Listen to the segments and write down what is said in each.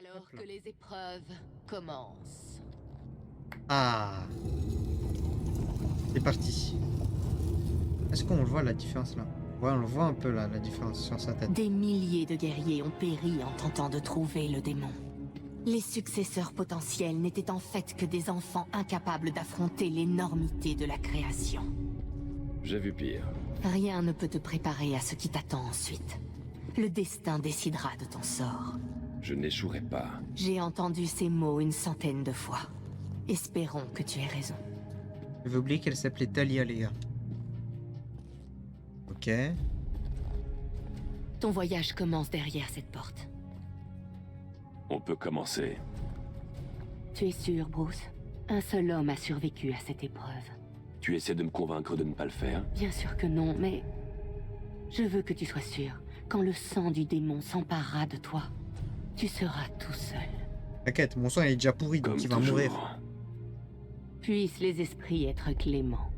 Alors Hop là. que les épreuves commencent. Ah, c'est parti. Est-ce qu'on voit la différence là? Ouais, on le voit un peu là, la différence sur sa tête. Des milliers de guerriers ont péri en tentant de trouver le démon. Les successeurs potentiels n'étaient en fait que des enfants incapables d'affronter l'énormité de la création. J'ai vu pire. Rien ne peut te préparer à ce qui t'attend ensuite. Le destin décidera de ton sort. Je n'échouerai pas. J'ai entendu ces mots une centaine de fois. Espérons que tu aies raison. J'avais oublié qu'elle s'appelait Talia, les gars. Ok. Ton voyage commence derrière cette porte. On peut commencer. Tu es sûr, Bruce? Un seul homme a survécu à cette épreuve. Tu essaies de me convaincre de ne pas le faire? Bien sûr que non, mais... je veux que tu sois sûr. Quand le sang du démon s'emparera de toi, tu seras tout seul. T'inquiète, mon sang il est déjà pourri, donc Comme il va toujours. mourir. Puissent les esprits être cléments.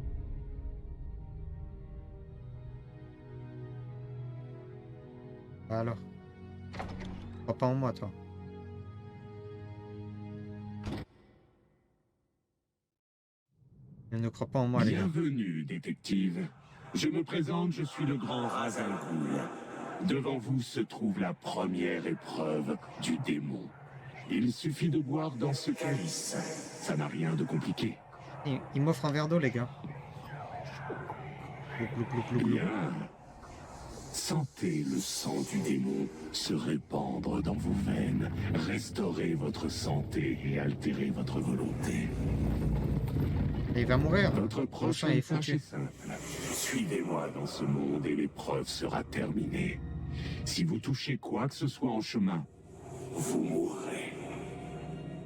Alors. Crois pas en moi, toi. Elle ne croit pas en moi, les gars. Bienvenue, détective. Je me présente, je suis le grand Ra's al Ghul. Devant vous se trouve la première épreuve du démon. Il suffit de boire dans ce calice. Ça n'a rien de compliqué. Il m'offre un verre d'eau, les gars. Glou, glou, glou, glou, glou. Bien. Sentez le sang du démon se répandre dans vos veines, restaurer votre santé et altérer votre volonté. Et il va mourir. Votre Mon sang prochaine est tâche foutu. est simple. Suivez-moi dans ce monde et l'épreuve sera terminée. Si vous touchez quoi que ce soit en chemin, vous mourrez.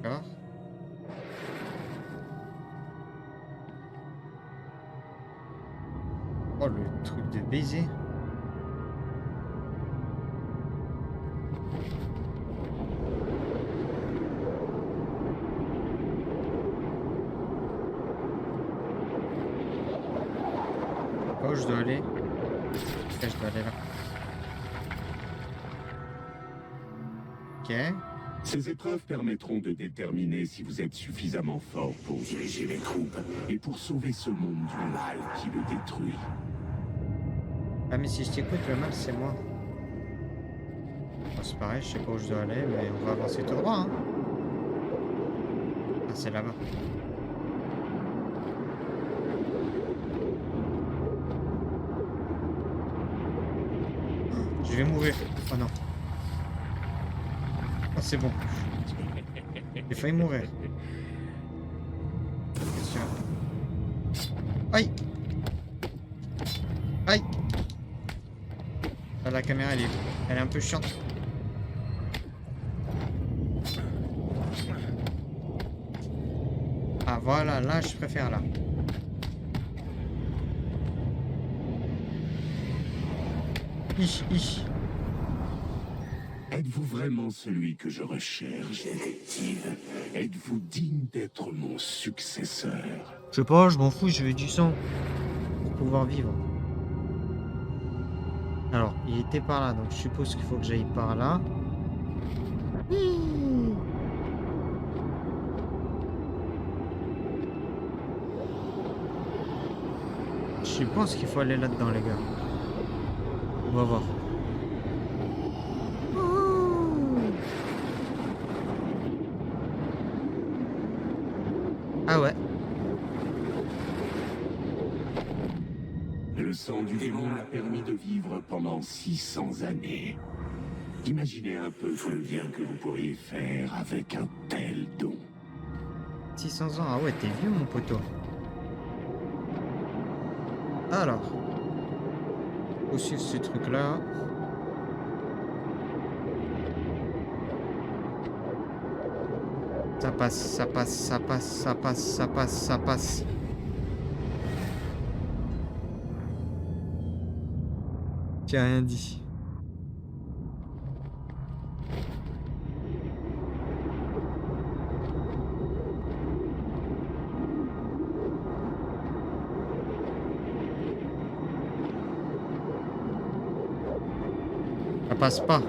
D'accord. Oh, le truc de baiser. Oh, je dois aller. Ok, je dois aller là. Ok. Ces épreuves permettront de déterminer si vous êtes suffisamment fort pour diriger les troupes et pour sauver ce monde du mal qui le détruit. Ah, mais si je t'écoute, le mal, c'est moi. Bon, c'est pareil, je sais pas où je dois aller, mais on va avancer tout droit, hein. Ah, c'est là-bas. Je vais mourir. Oh non. Oh, c'est bon. J'ai failli mourir. Bien sûr. Aïe. Aïe. Ah, la caméra, elle est un peu chiante. Ah, voilà, là, je préfère là. Ich. Êtes-vous vraiment celui que je recherche, détective? Êtes-vous digne d'être mon successeur? Je sais pas, je m'en fous, je veux du sang. Pour pouvoir vivre. Alors, il était par là, donc je suppose qu'il faut que j'aille par là. Je pense qu'il faut aller là-dedans, les gars. On va voir. Ah ouais. Le sang du démon m'a permis de vivre pendant 600 années. Imaginez un peu tout le bien que vous pourriez faire avec un tel don. 600 ans, ah ouais, t'es vieux, mon poteau. Alors. Faut suivre ce truc-là. Ça passe, ça passe, ça passe, ça passe, ça passe, ça passe. J'ai rien dit. Ça passe pas.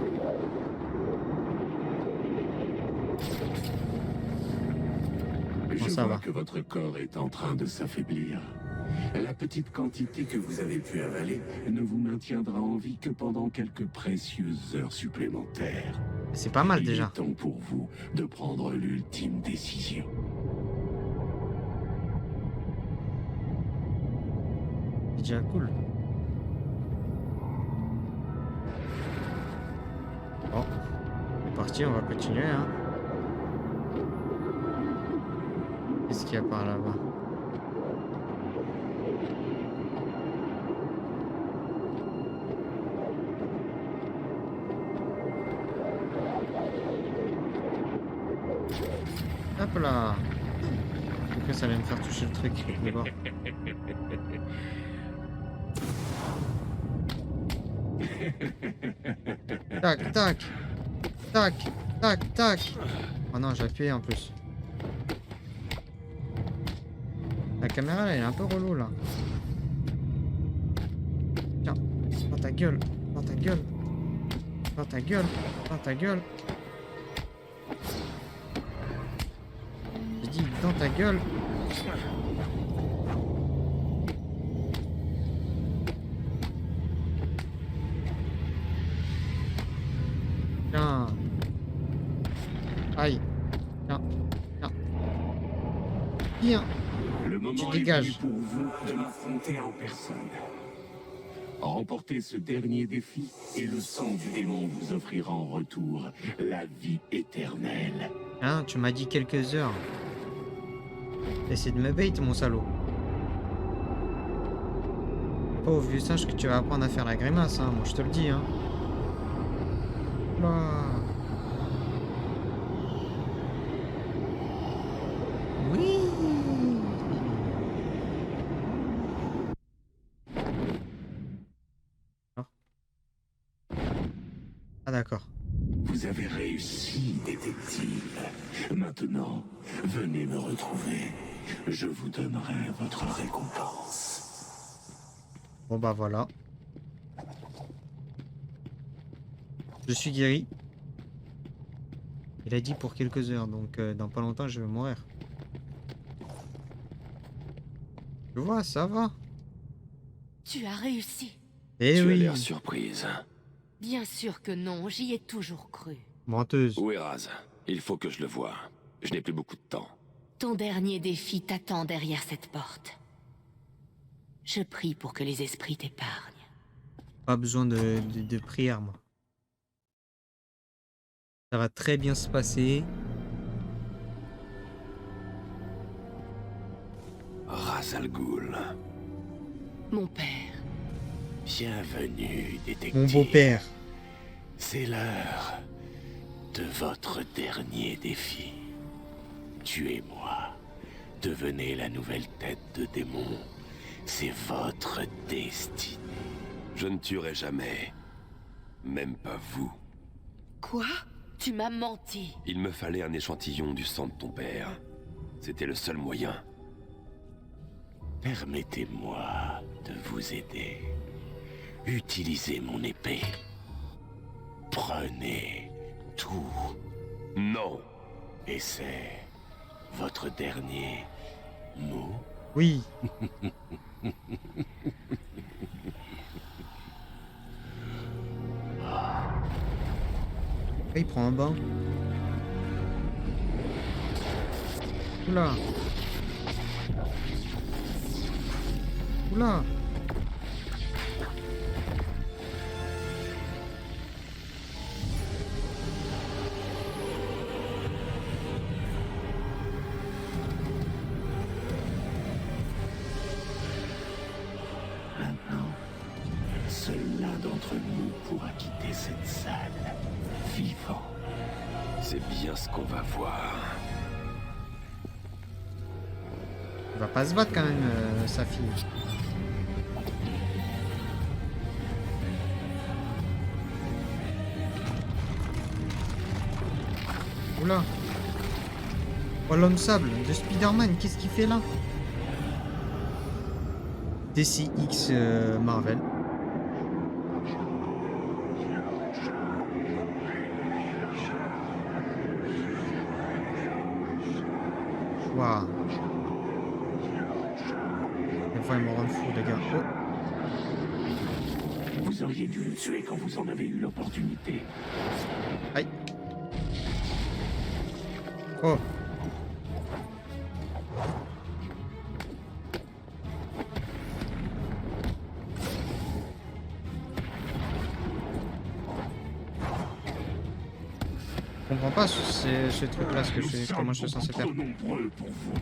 Je ça vois va. que votre corps est en train de s'affaiblir. La petite quantité que vous avez pu avaler ne vous maintiendra en vie que pendant quelques précieuses heures supplémentaires. C'est pas mal Il déjà. est temps pour vous de prendre l'ultime décision. C'est déjà cool. Bon, c'est parti, on va continuer. Hein. Qu'est-ce qu'il y a par là-bas? Hop là. Pourquoi ça allait me faire toucher le truc? Je vais voir. Tac, tac. Tac, tac, tac. Oh non, j'ai appuyé en plus. La caméra là, elle est un peu relou là. Tiens, dans ta gueule, dans ta gueule, dans ta gueule, dans ta gueule. J'ai dit dans ta gueule. Tiens. Aïe. Tiens. Tiens. Tiens. Le moment est dégages. venu pour vous de m'affronter en personne. Remportez ce dernier défi et le sang du démon vous offrira en retour la vie éternelle. Hein, tu m'as dit quelques heures. Essaie de me bait, mon salaud. Pas au vieux singe que tu vas apprendre à faire la grimace, hein. Moi, je te le dis, hein. Là. Oui. Ah, d'accord. Vous avez réussi, détective. Maintenant, venez me retrouver. Je vous donnerai votre récompense. Bon, bah voilà. Je suis guéri. Il a dit pour quelques heures, donc dans pas longtemps, je vais mourir. Tu vois, ça va. Tu as réussi. Eh Tu as oui. l'air surprise. Bien sûr que non, j'y ai toujours cru. Menteuse. Où est Raz? Il faut que je le voie. Je n'ai plus beaucoup de temps. Ton dernier défi t'attend derrière cette porte. Je prie pour que les esprits t'épargnent. Pas besoin de prière, moi. Ça va très bien se passer. Raz Al Ghul. Mon père, Bienvenue, détective. Mon beau-père. C'est l'heure de votre dernier défi. Tuez-moi. Devenez la nouvelle tête de démon. C'est votre destinée. Je ne tuerai jamais. Même pas vous. quoi? Tu m'as menti. Il me fallait un échantillon du sang de ton père. C'était le seul moyen. Permettez-moi de vous aider. Utilisez mon épée. Prenez tout. Non. Et c'est votre dernier mot. Oui. Il prend un bain. Oula. Oula. Maintenant, seul l'un d'entre nous pourra quitter cette salle vivant. C'est bien ce qu'on va voir. Il va pas se battre quand même, sa fille. Oula. Oh, l'homme sable de Spider-Man, qu'est-ce qu'il fait là? DCX Marvel. Waouh. Des fois, ils me rendent fou, les gars. Oh. Vous auriez dû le tuer quand vous en avez eu l'opportunité. Aïe. Oh. Je comprends pas ce truc là, comment je suis censé faire. Nombreux pour vous.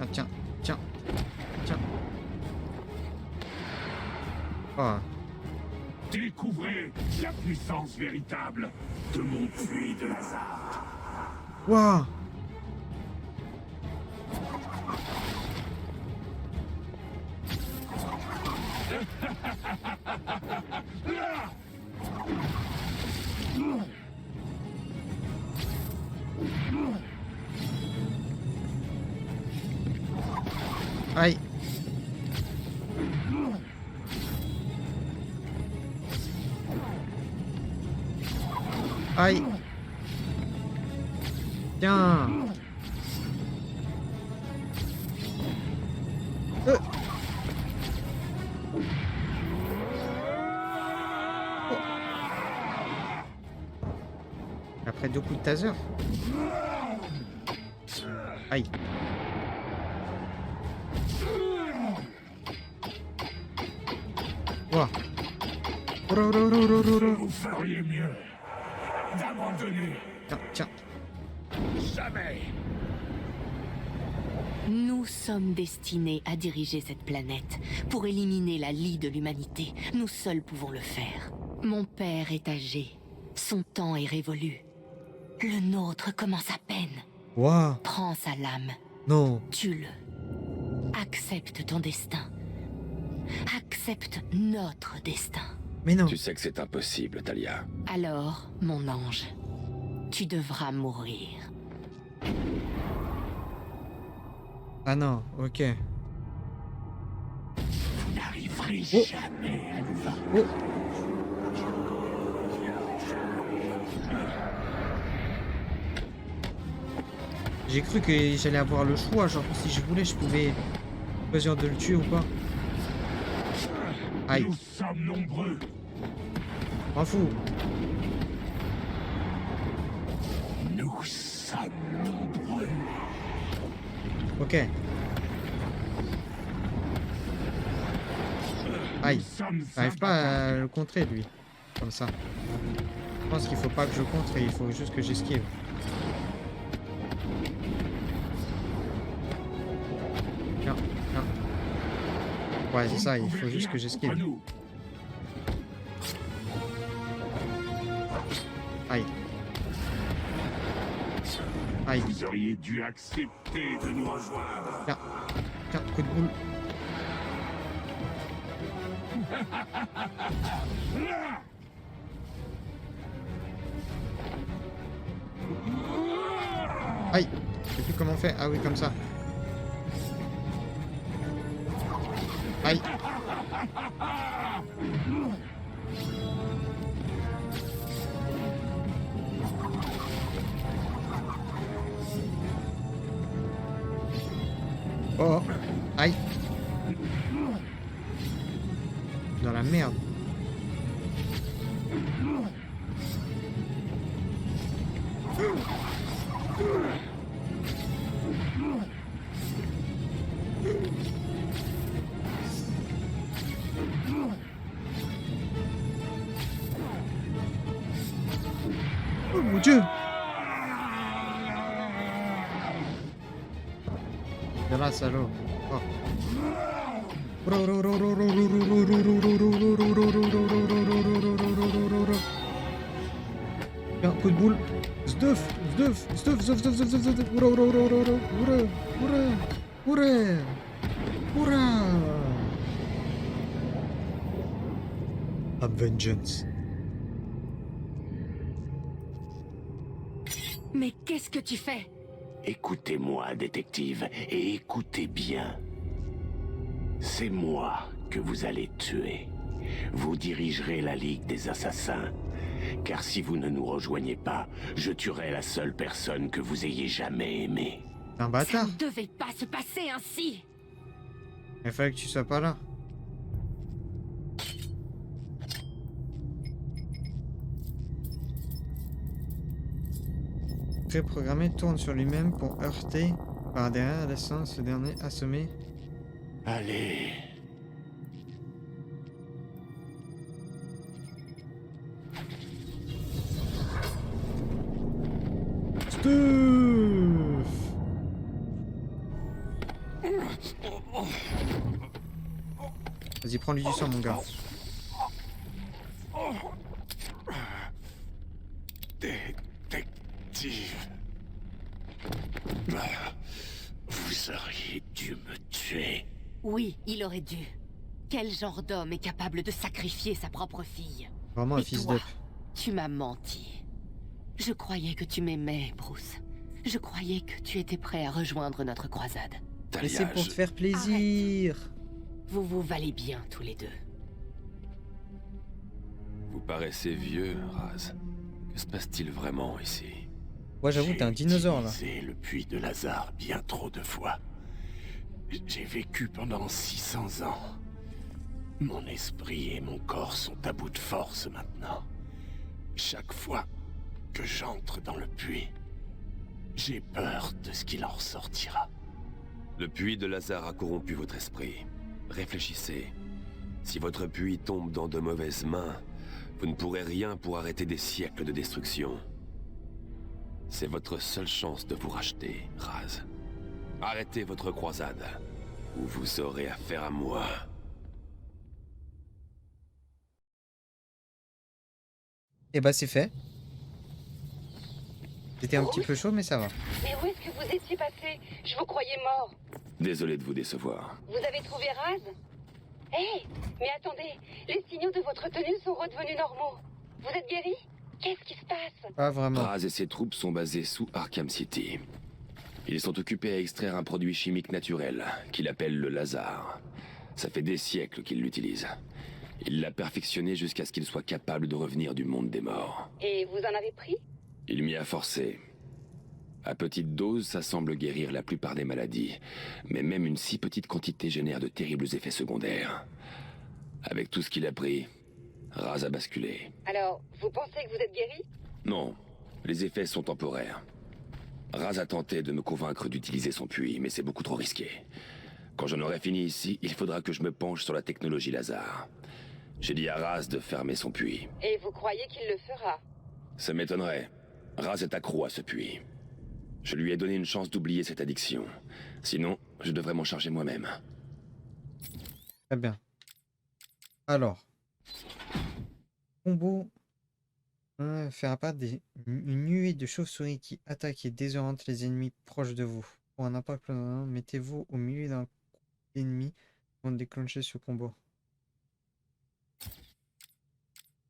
Ah tiens, tiens, tiens. Oh. Découvrez la puissance véritable de mon puits de Lazare. Waouh. Aïe. Aïe. Tiens. Oh. Après 2 coups de taser. Aïe. Wow. Vous feriez mieux d'abandonner. Tiens, tiens. Jamais. Nous sommes destinés à diriger cette planète pour éliminer la lie de l'humanité. Nous seuls pouvons le faire. Mon père est âgé. Son temps est révolu. Le nôtre commence à peine. Wow. Prends sa lame. Non. Tue-le. Accepte ton destin. Accepte notre destin. Mais non. Tu sais que c'est impossible, Talia. Alors, mon ange, tu devras mourir. Ah non, ok. Vous n'arriverez Oh. jamais à nous vaincre. Oh. J'ai cru que j'allais avoir le choix, genre si je voulais, je pouvais choisir de le tuer ou pas. Aïe, Nous sommes nombreux. m'en fous. Nous sommes nombreux. Ok. Aïe, Nous sommes j'arrive pas à le contrer lui, comme ça. Je pense qu'il faut pas que je contre, il faut juste que j'esquive. Tiens, tiens. Ouais, c'est ça, il faut juste que j'esquive. Contre nous. Aïe. Aïe. Vous auriez dû accepter de nous rejoindre. Tiens, tiens, coup de boule. Aïe, je sais plus comment on fait. Ah oui, comme ça. Aïe. Oh, aïe. Dans la merde. Oh mon Dieu. De là, salaud. Oh. Tiens, coup de boule. Zduf, zduf, zduf, zduf, zduf, zduf, zduf, zduf. Oura, oura, oura, oura, oura, oura, oura, oura. A vengeance. Mais qu'est-ce que tu fais? Écoutez-moi, détective, et écoutez bien. C'est moi que vous allez tuer. Vous dirigerez la Ligue des Assassins. car si vous ne nous rejoignez pas, je tuerai la seule personne que vous ayez jamais aimée. T'es un Ça bâtard. ne devait pas se passer ainsi. Il fallait que tu sois pas là. Préprogrammé tourne sur lui-même pour heurter par derrière, laissant ce dernier assommer. Allez. Stuff. Vas-y, prends-lui du sang, mon gars. Détective. Vous auriez dû me tuer. Oui, il aurait dû. Quel genre d'homme est capable de sacrifier sa propre fille? Vraiment un Et fils toi, d'up. tu m'as menti. Je croyais que tu m'aimais, Bruce. Je croyais que tu étais prêt à rejoindre notre croisade. Mais c'est Talia, pour te faire plaisir. Vous vous valez bien tous les deux. vous paraissez vieux, Raz. Que se passe-t-il vraiment ici? Ouais, j'avoue, t'es un dinosaure là. J'ai utilisé le puits de Lazare bien trop de fois. J'ai vécu pendant 600 ans. Mon esprit et mon corps sont à bout de force maintenant. Chaque fois que j'entre dans le puits, j'ai peur de ce qu'il en ressortira. Le puits de Lazare a corrompu votre esprit. Réfléchissez. Si votre puits tombe dans de mauvaises mains, vous ne pourrez rien pour arrêter des siècles de destruction. C'est votre seule chance de vous racheter, Raz. Arrêtez votre croisade, ou vous aurez affaire à moi. Et bah c'est fait. C'était un petit peu chaud, mais ça va. Mais où est-ce que vous étiez passé? Je vous croyais mort. Désolé de vous décevoir. Vous avez trouvé Raz? Hé, mais attendez, les signaux de votre tenue sont redevenus normaux. Vous êtes guéri? Qu'est-ce qui se passe? Pas vraiment. Raz et ses troupes sont basés sous Arkham City. Ils sont occupés à extraire un produit chimique naturel qu'il appelle le Lazare. Ça fait des siècles qu'ils l'utilisent. Il l'a perfectionné jusqu'à ce qu'il soit capable de revenir du monde des morts. Et vous en avez pris? Il m'y a forcé. À petite dose, ça semble guérir la plupart des maladies, mais même une si petite quantité génère de terribles effets secondaires. Avec tout ce qu'il a pris, Raz a basculé. Alors, vous pensez que vous êtes guéri? Non, les effets sont temporaires. Raz a tenté de me convaincre d'utiliser son puits, mais c'est beaucoup trop risqué. Quand j'en aurai fini ici, il faudra que je me penche sur la technologie Lazare. J'ai dit à Raz de fermer son puits. Et vous croyez qu'il le fera? Ça m'étonnerait. Raz est accro à ce puits. Je lui ai donné une chance d'oublier cette addiction. Sinon, je devrais m'en charger moi-même. Très bien. Alors. Combo. Faire apparaître une nuée de chauves-souris qui attaquent et désorientent les ennemis proches de vous. Pour un impact, mettez-vous au milieu d'un ennemi pour déclencher ce combo.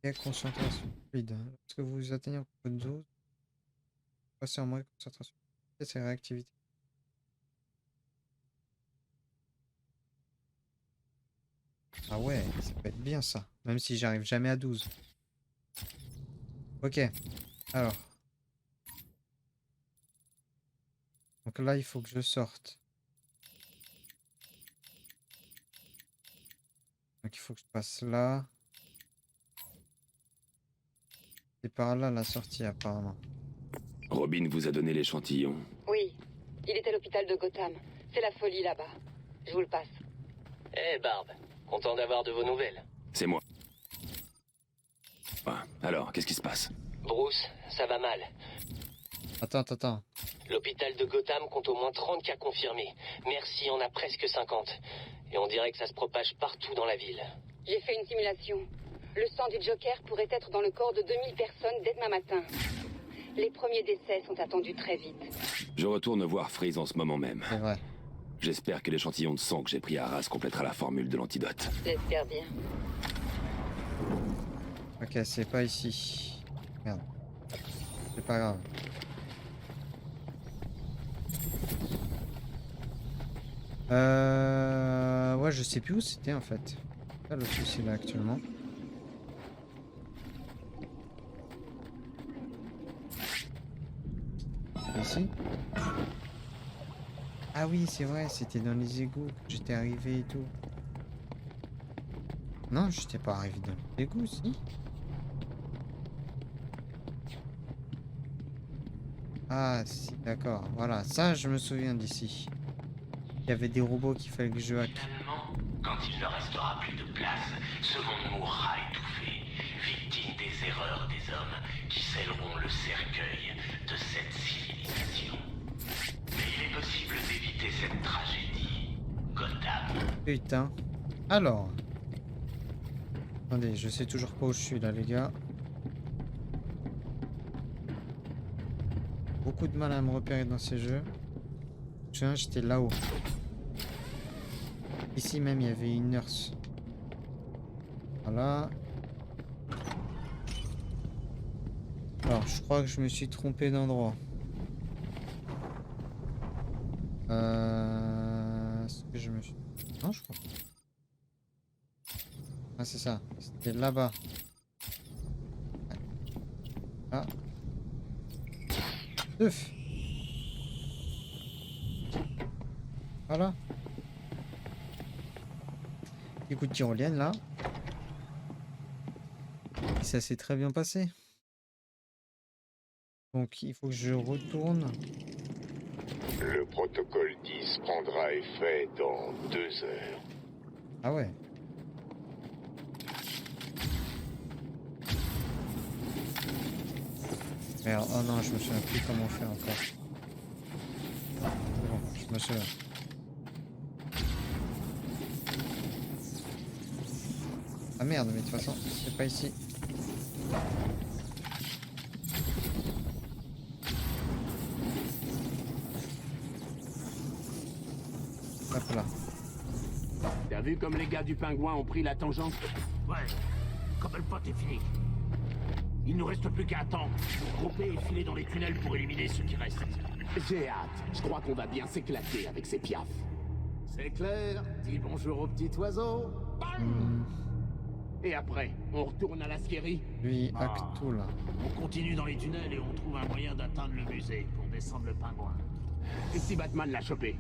Et concentration fluide. Lorsque vous atteignez un combo de dose, passez en mode concentration. C'est réactivité. Ah ouais, ça peut être bien ça. Même si j'arrive jamais à 12. Ok. Alors. Donc là, il faut que je sorte. Donc il faut que je passe là. C'est par là la sortie apparemment. Robin vous a donné l'échantillon. Oui, il est à l'hôpital de Gotham. C'est la folie là-bas. Je vous le passe. Eh Barbe, content d'avoir de vos nouvelles. C'est moi. Ah, alors, qu'est-ce qui se passe? Bruce, ça va mal. Attends. L'hôpital de Gotham compte au moins 30 cas confirmés. Merci, on a presque 50. Et on dirait que ça se propage partout dans la ville. J'ai fait une simulation. Le sang du Joker pourrait être dans le corps de 2000 personnes dès demain matin. Les premiers décès sont attendus très vite. Je retourne voir Freeze en ce moment même. C'est vrai. J'espère que l'échantillon de sang que j'ai pris à Arras complétera la formule de l'antidote. J'espère bien. Ok, c'est pas ici. Merde. C'est pas grave. Ouais, je sais plus où c'était en fait. C'est ça le souci là actuellement. ici. Ah oui, c'est vrai, c'était dans les égouts que j'étais arrivé et tout. Non, j'étais pas arrivé dans les égouts, si. Ah, si, d'accord. Voilà, ça, je me souviens d'ici. Il y avait des robots qu'il fallait que je hack. Finalement, quand il ne restera plus de place, ce monde mourra étouffé, victime des erreurs des hommes qui scelleront le cercueil de cette civilisation. Mais il est possible d'éviter cette tragédie. Gotham. Putain. Alors. Attendez, je sais toujours pas où je suis là, les gars. Beaucoup de mal à me repérer dans ces jeux. Je me souviens, j'étais là-haut. Ici même, il y avait une nurse. Voilà. Alors, je crois que je me suis trompé d'endroit. Est-ce que je me suis... Non, je crois pas. Ah, c'est ça. C'était là-bas. Ouais. Ah. Ouf. Voilà. Écoute, tyrolienne là. Et ça s'est très bien passé. Donc il faut que je retourne. Le protocole 10 prendra effet dans 2 heures. Ah ouais. Merde, oh non, je me souviens plus comment faire encore. C'est bon, je me souviens. Ah merde, mais de toute façon, c'est pas ici. Hop là. T'as vu comme les gars du pingouin ont pris la tangente? Ouais, comme le pote est fini. Il nous reste plus qu'à attendre. Grouper et filer dans les tunnels pour éliminer ceux qui restent. J'ai hâte. Je crois qu'on va bien s'éclater avec ces piafs. C'est clair. Dis bonjour au petit oiseau. Et après, on retourne à la scierie. Lui, hack tout là. On continue dans les tunnels et on trouve un moyen d'atteindre le musée pour descendre le pingouin. Et si Batman l'a chopé?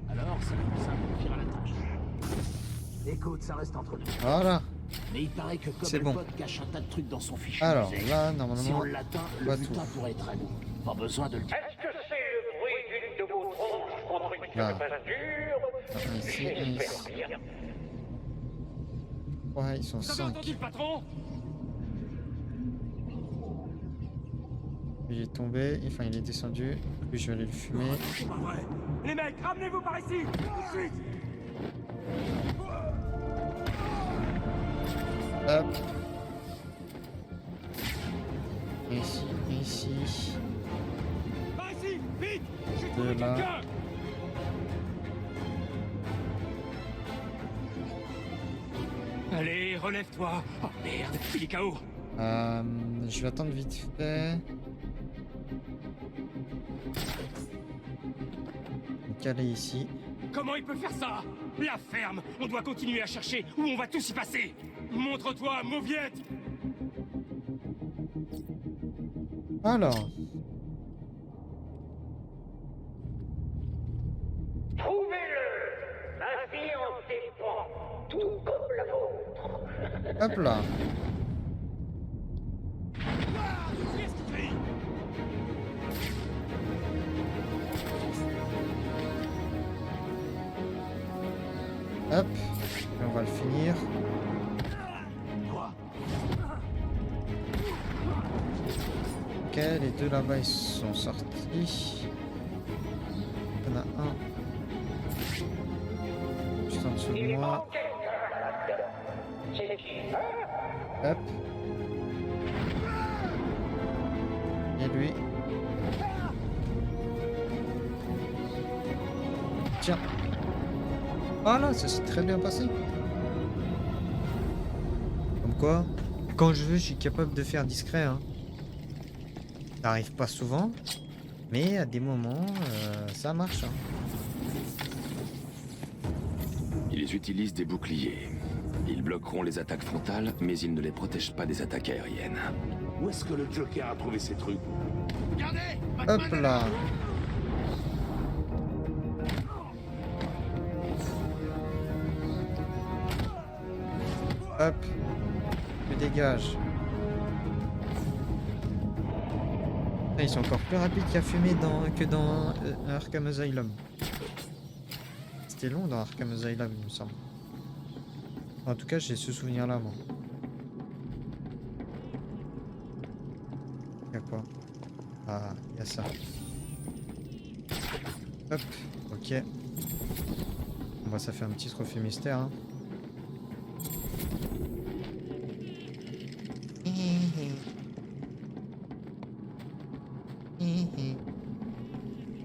Alors, ça nous simplifiera la tâche. Écoute, ça reste entre nous. Voilà. Mais il paraît que C'est comme le bon. pote cache un tas de trucs dans son fichier. Alors musée. là, Si normalement, on l'atteint, on le va butin tout. pourrait être à nous. Pas besoin de le dire. Est-ce que c'est le bruit d'une de vos tronches contre une Là. température? Ici, ici. Ouais, ils sont 5. le patron? Il est tombé, enfin il est descendu. Puis je vais aller le fumer. C'est pas vrai. Les mecs, ramenez-vous par ici! Tout de suite! Hop. Ici, ici. Par ici! Vite! J'ai De trouvé là. quelqu'un! Allez, relève-toi! Oh merde, il est KO! Je vais attendre vite fait. Me caler ici. Comment il peut faire ça? La ferme! On doit continuer à chercher ou on va tous y passer! Montre-toi, mauviette! Alors. Trouvez-le! La vie en dépend, tout comme la vôtre! Hop là. Hop. Et on va le finir. Ok, les deux là-bas ils sont sortis. Il y en a un juste en dessous de moi. Hop. Et lui. Tiens. Voilà, ça s'est très bien passé. Comme quoi, quand je veux, je suis capable de faire discret. Hein. Ça arrive pas souvent, mais à des moments, ça marche. Hein. Ils utilisent des boucliers. Ils bloqueront les attaques frontales, mais ils ne les protègent pas des attaques aériennes. Où est-ce que le Joker a trouvé ces trucs? Hop là. Hop. Je dégage. Ah, ils sont encore plus rapides qu'à fumer que dans Arkham Asylum. C'était long dans Arkham Asylum, il me semble. En tout cas, j'ai ce souvenir-là, moi. Y'a quoi? Ah, y'a ça. Hop, ok. Bon, bah, ça fait un petit trophée mystère, hein.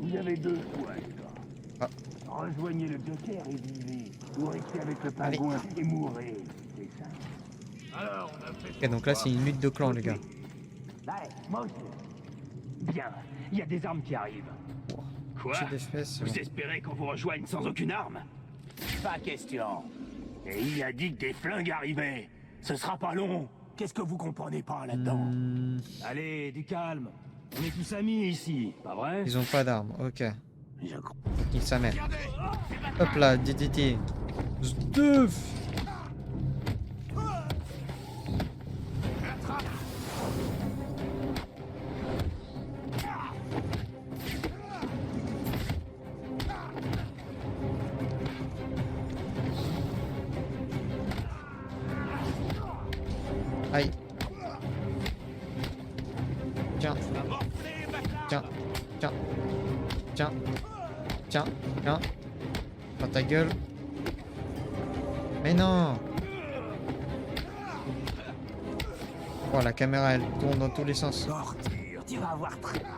Vous avez deux choix, les gars. Ah. Rejoignez le Joker et vivez, ou restez avec le pingouin et mourrez. C'est ça. Alors, on a fait... Ok, donc là, c'est une lutte de clans, les gars. Ouais, moi aussi. Bien, il y a des armes qui arrivent. Quoi? Petit d'espèce, c'est Vous bon. espérez qu'on vous rejoigne sans aucune arme? Pas question. Et il a dit que des flingues arrivaient. Ce sera pas long. Qu'est-ce que vous comprenez pas là-dedans? Allez, du calme. On est tous amis ici, pas vrai? Ils ont pas d'armes, ok. Je crois. Nique sa mère. Hop là, DDT. Zduf. Aïe. Tiens. Tiens. Tiens. Tiens. Tiens. Tiens. Dans ta gueule. Mais non. Oh, la caméra, elle tourne dans tous les sens. Torture, tu vas avoir très mal.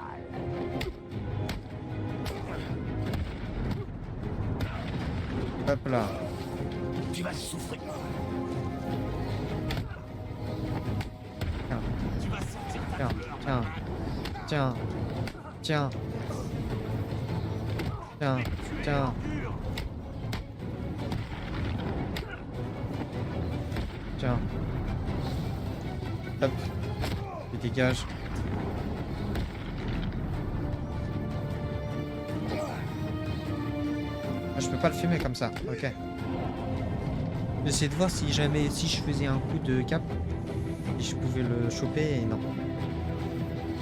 Hop là. Tu vas souffrir. Tiens. Tu vas sentir ta Tiens. douleur. Tiens. Tiens. Tiens. Tiens. Tiens. Tiens. Hop. Tu dégages. Ah, je peux pas le fumer comme ça. Ok. J'essaie de voir si jamais si je faisais un coup de cap, si je pouvais le choper et non.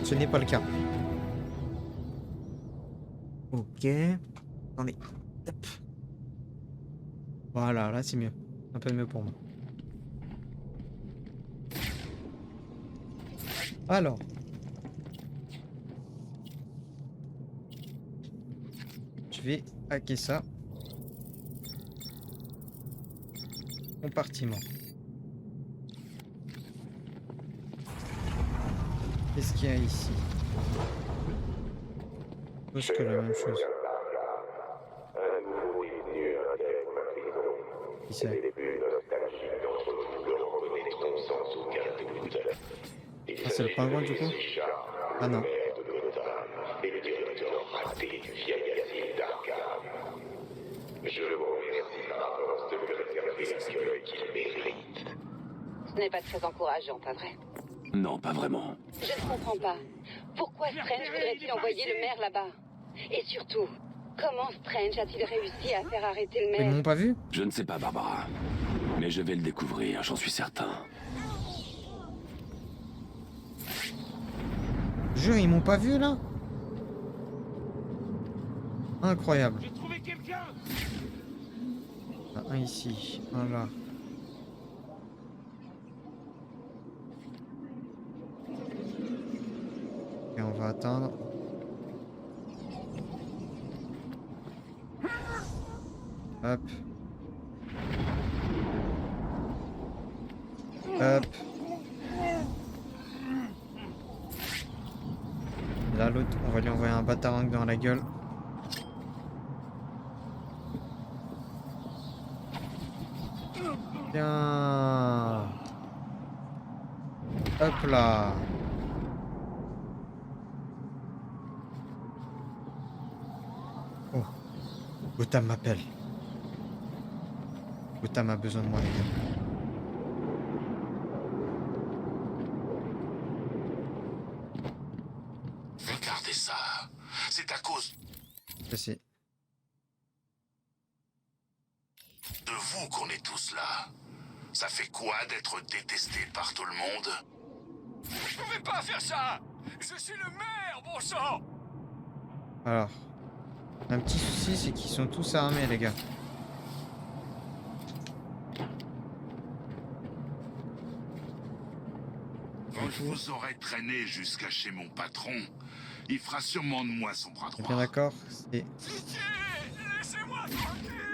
Ce n'est pas le cas. Ok. Attendez. Hop. Voilà, là c'est mieux. Un peu mieux pour moi. Alors. Je vais hacker ça. Compartiment. Qu'est-ce qu'il y a ici? Parce que la même chose. Qui c'est? Ah, c'est le pingouin du coup? Ah non. Ce n'est pas très encourageant, pas vrai? Non, pas vraiment. Je ne comprends pas. Pourquoi Strange voudrait-il envoyer le maire là-bas? Et surtout, comment Strange a-t-il réussi à faire arrêter le Ils maire? m'ont pas vu? Je ne sais pas, Barbara. Mais je vais le découvrir, j'en suis certain. Jure, ils m'ont pas vu là? Incroyable. J'ai trouvé quelqu'un! Ah, un ici, un là. Et on va atteindre. Hop. Hop. Là, l'autre, on va lui envoyer un batarangue dans la gueule. Tiens. Hop là. Oh. Gotham m'appelle. Gotham a besoin de moi, les gars. Regardez ça. C'est à cause Ça, c'est... de vous qu'on est tous là. Ça fait quoi d'être détesté par tout le monde? Je pouvais pas faire ça. Je suis le maire, bon sang. Alors, un petit souci, c'est qu'ils sont tous armés, les gars. Quand je vous aurai traîné jusqu'à chez mon patron, il fera sûrement de moi son bras On est droit. bien d'accord, c'est... Pitié, laissez-moi tranquille.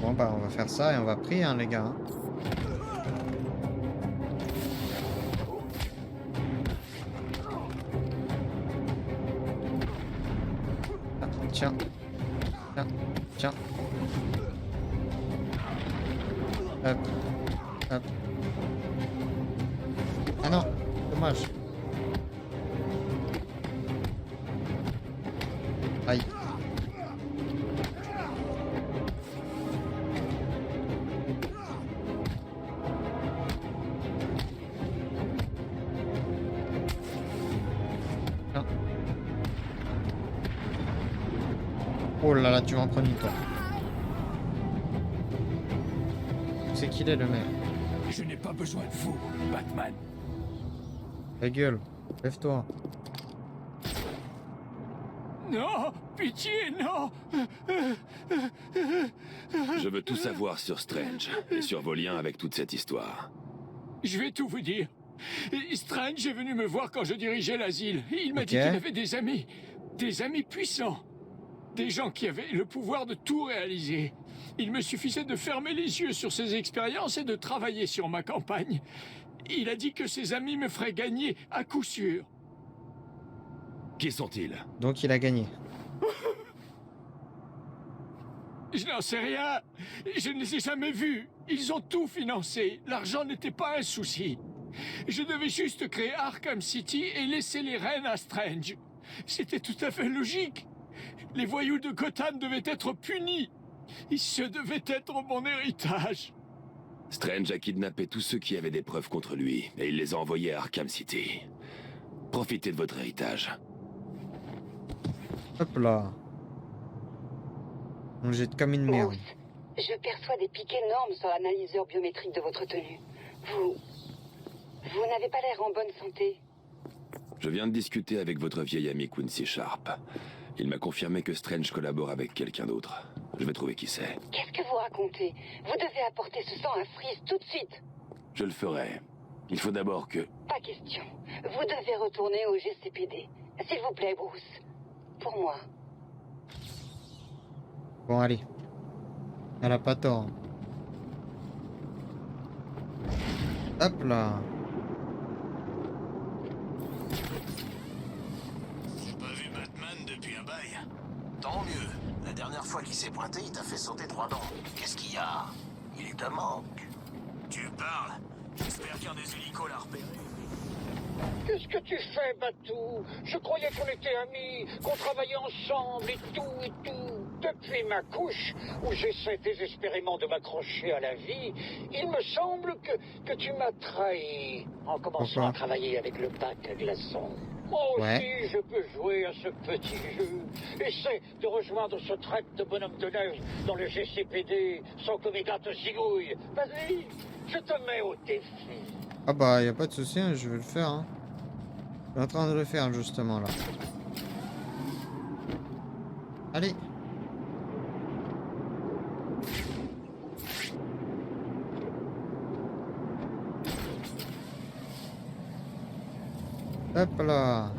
Bon bah on va faire ça et on va prier hein, les gars. Hein. Ah, tiens. Tiens. Tiens. Hop. Hop. Ah non, dommage. Aïe. Oh là là, tu vas en prendre une toi. C'est qu'il est le maire. Je n'ai pas besoin de vous, Batman. Ta gueule, lève-toi. Non, pitié, non. Je veux tout savoir sur Strange et sur vos liens avec toute cette histoire. Je vais tout vous dire. Strange est venu me voir quand je dirigeais l'asile. Il m'a dit qu'il avait des amis puissants. Des gens qui avaient le pouvoir de tout réaliser. Il me suffisait de fermer les yeux sur ces expériences et de travailler sur ma campagne. Il a dit que ses amis me feraient gagner à coup sûr. Qui sont-ils? Donc il a gagné. Je n'en sais rien. Je ne les ai jamais vus. Ils ont tout financé. L'argent n'était pas un souci. Je devais juste créer Arkham City et laisser les rênes à Strange. C'était tout à fait logique. Les voyous de Gotham devaient être punis. Ce devait être mon héritage. Strange a kidnappé tous ceux qui avaient des preuves contre lui, et il les a envoyés à Arkham City. Profitez de votre héritage. Hop là. On jette comme une merde. Bruce, je perçois des pics énormes sur l'analyseur biométrique de votre tenue. Vous n'avez pas l'air en bonne santé. Je viens de discuter avec votre vieil ami Quincy Sharp. Il m'a confirmé que Strange collabore avec quelqu'un d'autre. Je vais trouver qui c'est. Qu'est-ce que vous racontez? Vous devez apporter ce sang à Freeze tout de suite. Je le ferai. Il faut d'abord que... Pas question. Vous devez retourner au GCPD. S'il vous plaît, Bruce. Pour moi. Bon allez. Elle a pas tort. Hop là. J'ai pas vu Batman depuis un bail. Tant mieux. La dernière fois qu'il s'est pointé, il t'a fait sauter 3 dents. Qu'est-ce qu'il y a? Il te manque. Tu parles? J'espère qu'un des hélicos l'a repéré. Qu'est-ce que tu fais, Batou? Je croyais qu'on était amis, qu'on travaillait ensemble et tout. Depuis ma couche, où j'essaie désespérément de m'accrocher à la vie, il me semble que tu m'as trahi en commençant à travailler avec le bac à glaçons. Moi aussi, je peux jouer à ce petit jeu. Essaie de rejoindre ce traite de bonhomme de neige dans le GCPD sans que mes gars te zigouillent. Vas-y, je te mets au défi. Ah bah y a pas de souci, hein, je vais le faire. Hein. Je suis en train de le faire justement là. Allez. Hop là.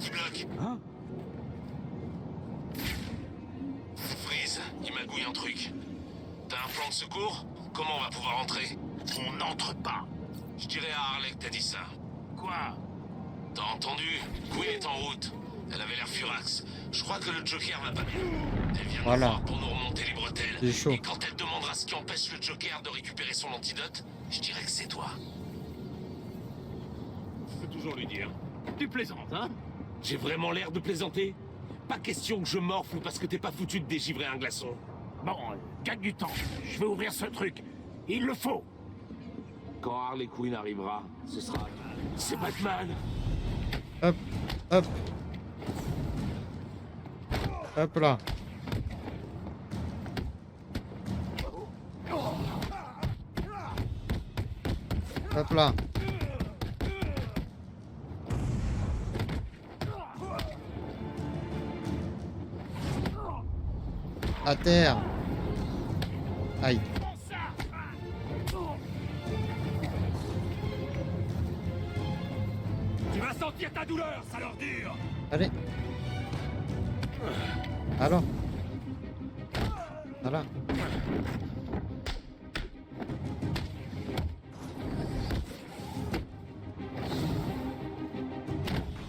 Tu bloques. Hein? Freeze, il magouille un truc. T'as un plan de secours? Comment on va pouvoir entrer? On n'entre pas. Je dirais à Harley que t'as dit ça. Quoi? T'as entendu? Gwen est en route. Elle avait l'air furax. Je crois que le Joker va pas bien. Elle vient nous voir pour nous remonter les bretelles. C'est chaud. Et quand elle demandera ce qui empêche le Joker de récupérer son antidote, je dirais que c'est toi. Je peux toujours lui dire. Tu plaisantes, hein? J'ai vraiment l'air de plaisanter? Pas question que je morfle parce que t'es pas foutu de dégivrer un glaçon. Bon, gagne du temps. Je vais ouvrir ce truc. Il le faut. Quand Harley Quinn arrivera, ce sera... C'est Batman! Hop, hop. Hop là. Hop là. À terre. Aïe. Tu vas sentir ta douleur, sale ordure. Allez. Alors. Voilà.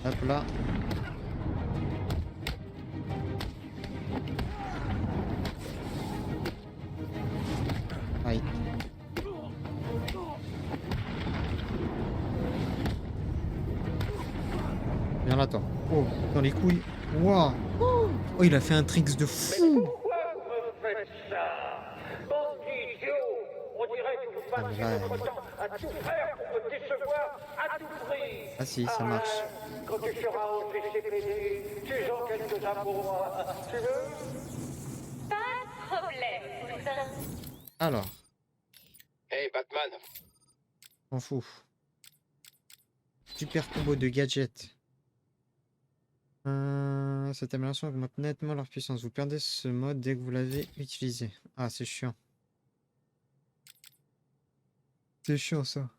Hop là. Aïe. Viens là, toi. Oh, dans les couilles. Wow. Oh, il a fait un tricks de fou. Pourquoi vous me faites ça? Bande d'idiots! On dirait que vous passez Ouais. votre temps à tout faire pour me décevoir à tout prix! Ah si, ça marche. Quand tu seras au CCPD, tu en quelques-uns pour moi. Tu veux? Pas de problème, cousin. Alors, Hey Batman, on fout. Super combo de gadgets. Cette amélioration augmente nettement leur puissance. Vous perdez ce mode dès que vous l'avez utilisé. Ah, c'est chiant. C'est chiant ça.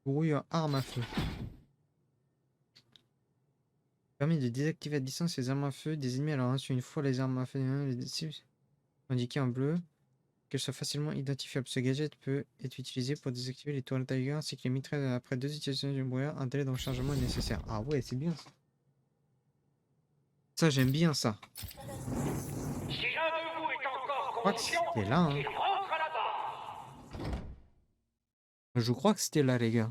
Brouille arme à feu. Permet de désactiver à distance les armes à feu des ennemis. Alors, une fois les armes à feu les cibles indiquées en bleu, qu'elles soient facilement identifiables. Ce gadget peut être utilisé pour désactiver les toiles Tiger ainsi que les mitraillettes. Après 2 utilisations du brouillard, un délai de rechargement est nécessaire. Ah ouais, c'est bien ça. Ça, j'aime bien ça. Si l'un de vous est encore Je crois que conscient, c'était là, hein. qu'il rentre là-bas! Je crois que c'était là, les gars.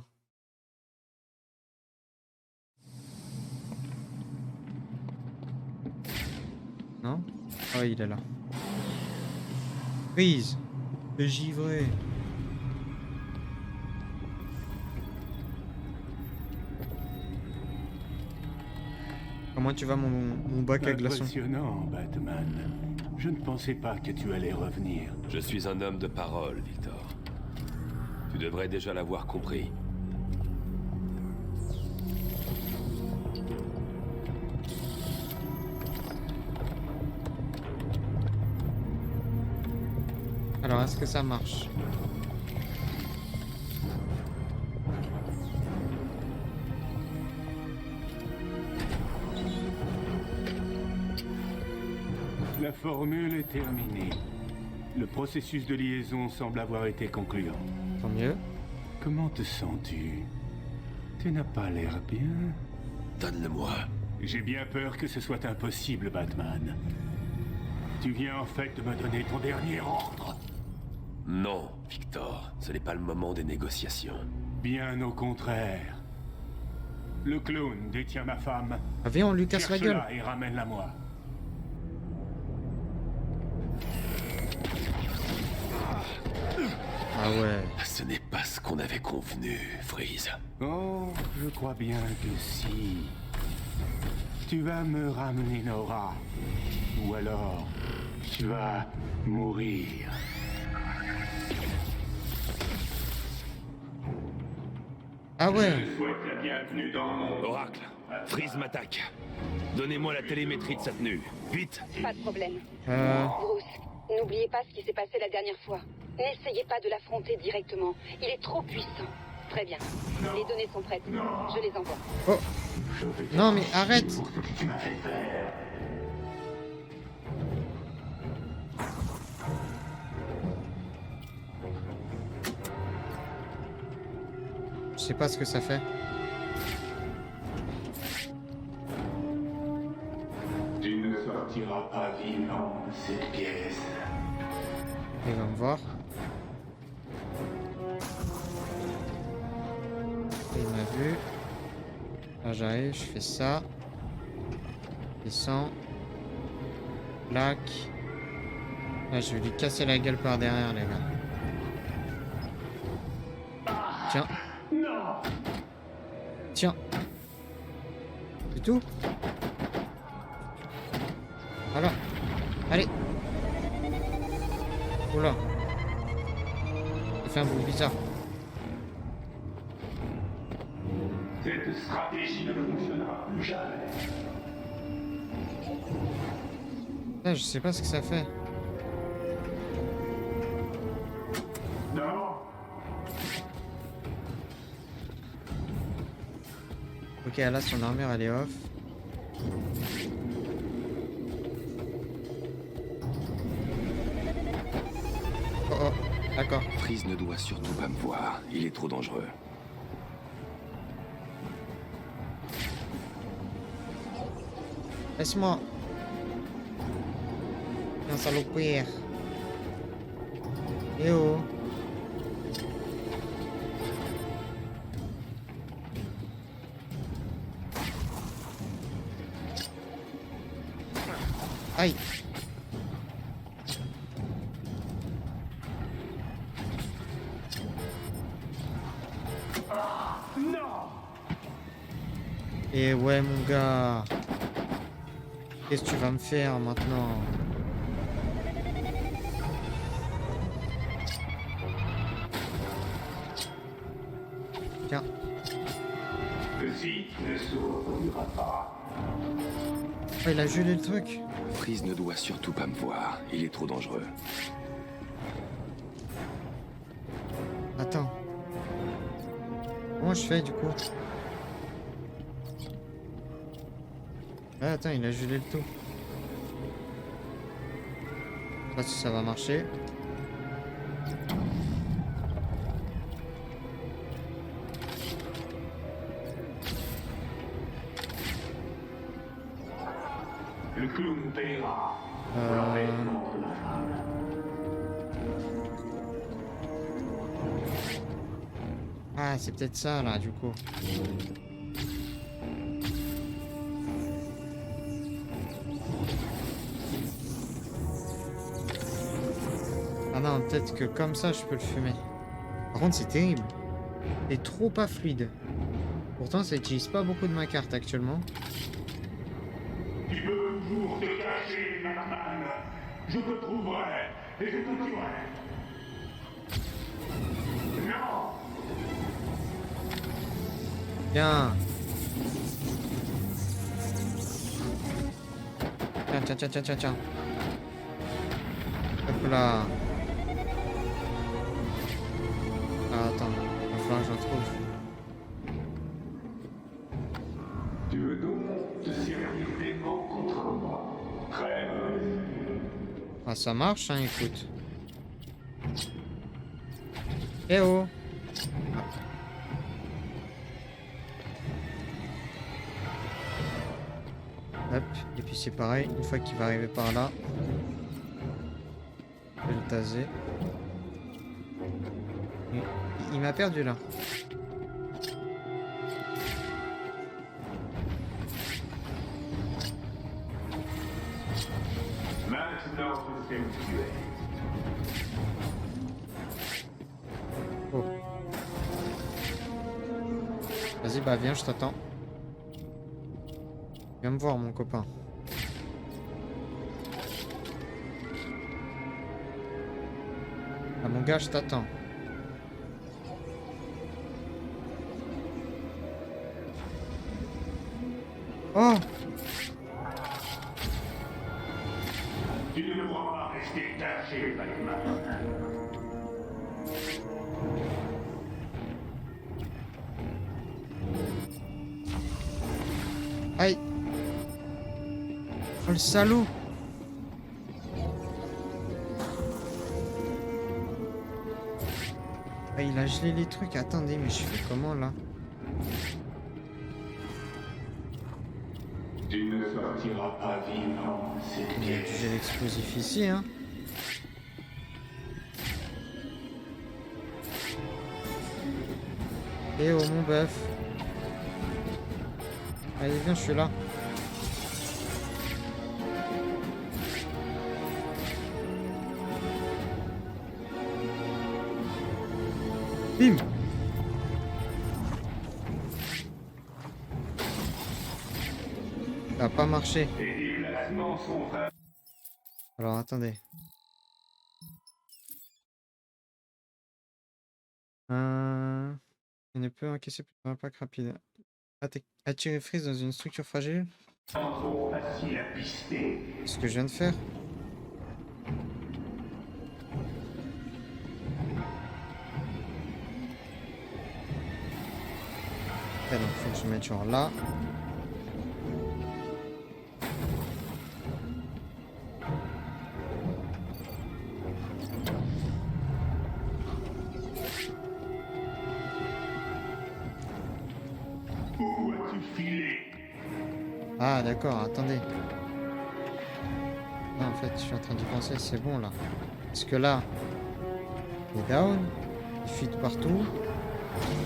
Non? Ah, il est là. Freeze! Le givré. Comment tu vas, mon bac à glaçons? Impressionnant, Batman. Je ne pensais pas que tu allais revenir. Je suis un homme de parole, Victor. Tu devrais déjà l'avoir compris. Alors, est-ce que ça marche? La formule est terminée. Le processus de liaison semble avoir été concluant. Tant mieux. Comment te sens-tu? Tu n'as pas l'air bien. Donne-le-moi. J'ai bien peur que ce soit impossible, Batman. Tu viens en fait de me donner ton dernier ordre. Non, Victor. Ce n'est pas le moment des négociations. Bien au contraire. Le clone détient ma femme. Ah, viens, on lui casse la gueule. Cherche-la et ramène-la moi. Ah ouais. Ce n'est pas ce qu'on avait convenu, Freeze. Oh, je crois bien que si. Tu vas me ramener Nora. Ou alors, tu vas mourir. Ah ouais. Je souhaite la bienvenue dans mon... Oracle, Freeze m'attaque. Donnez-moi la télémétrie de sa tenue. Vite. Pas de problème. Euh... Bruce, n'oubliez pas ce qui s'est passé la dernière fois. N'essayez pas de l'affronter directement. Il est trop puissant. Très bien. Les données sont prêtes. Je les envoie. Oh. Non mais arrête. Tu m'as fait peur. Je sais pas ce que ça fait. Tu ne sortiras pas vivant de cette pièce. Il va me voir. Il m'a vu. Là j'arrive, je fais ça. Descends. Plaque. Là je vais lui casser la gueule par derrière les gars. Tiens. Non! C'est tout? Voilà. Allez. Oula. Ça fait un bruit bizarre. Cette stratégie ne fonctionnera plus jamais. Là, je sais pas ce que ça fait. Non. Ok, là, son armure, elle est off. Oh, oh, d'accord. Freeze ne doit surtout pas me voir. Il est trop dangereux. Laisse-moi. Un salopère. Eh oh. Aïe. Non. Et ouais, mon gars. Qu'est-ce que tu vas me faire maintenant? Tiens. Le site ne se reproduira pas. Oh, il a gelé le truc. Freeze ne doit surtout pas me voir. Il est trop dangereux. Attends. Comment je fais du coup? Ah, attends, il a gelé le tout. Je sais pas si ça va marcher. Le clown paiera. Ah, c'est peut-être ça là, du coup. Ah non, peut-être que comme ça, je peux le fumer. Par contre, c'est terrible. C'est trop pas fluide. Pourtant, ça utilise pas beaucoup de ma carte actuellement. Tu peux toujours te cacher, Madman. Je te trouverai et je te tuerai. Non. Tiens. Tiens. Hop là. Ah, attends. Il va falloir que je retrouve. Tu veux donc te servir des mots contre moi? Très bien. Ah, ça marche, hein, écoute. Eh oh. Hop, et puis c'est pareil, une fois qu'il va arriver par là, je vais le taser. Il m'a perdu là. Maintenant, je sais où tu es. Oh. Vas-y, bah viens, je t'attends. Viens me voir, mon copain. Ah, mon gars, je t'attends. Oh! Tu ne pourras pas rester caché, Batman. Aïe! Oh, le salaud! Ah, il a gelé les trucs. Attendez, mais je fais comment là? Tu ne sortiras pas vivant, c'est Il y a du gel explosif ici, hein? Eh oh, mon bœuf! Allez, viens, je suis là. Bim! va pas marcher. Les déplacements sont vrais. Alors attendez. Il ne peut encaisser plus d'impact rapide. Attirer Freeze dans une structure fragile. Trop facile à pister. C'est ce que je viens de faire. Ok, donc faut que je mette genre là. Où as-tu filé? Ah d'accord, attendez. Non, en fait, je suis en train d'y penser, c'est bon là. Parce que là, il est down, il fuit de partout.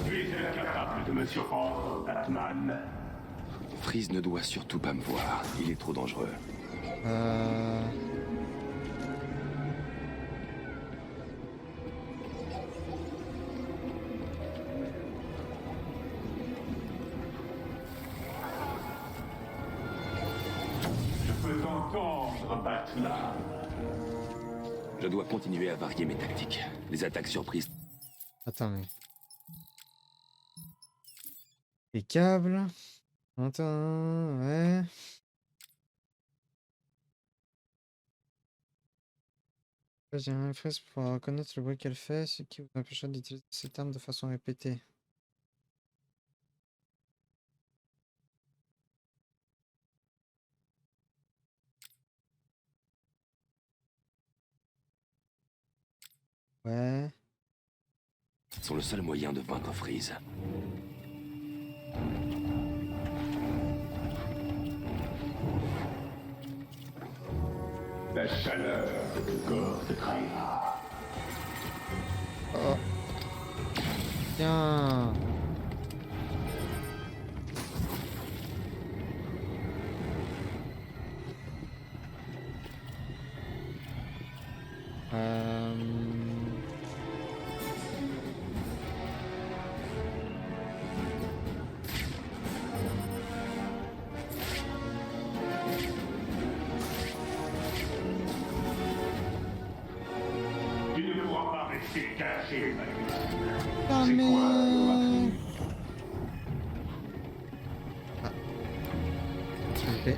Tu es incapable de me surprendre, Batman. Freeze ne doit surtout pas me voir. Il est trop dangereux. Je peux t'entendre, Batman. Je dois continuer à varier mes tactiques. Les attaques surprises. Attends, mais... Les câbles... Attends, ouais... J'ai un fraise pour reconnaître le bruit qu'elle fait, ce qui vous empêchera d'utiliser cette arme de façon répétée. Ouais... Sont le seul moyen de vaincre Freeze. La chaleur de ton corps te trahira. Oh. Tiens. Tu ne pourras pas rester caché, Batman. Ah, C'est mais... quoi, le Ah. Loupé.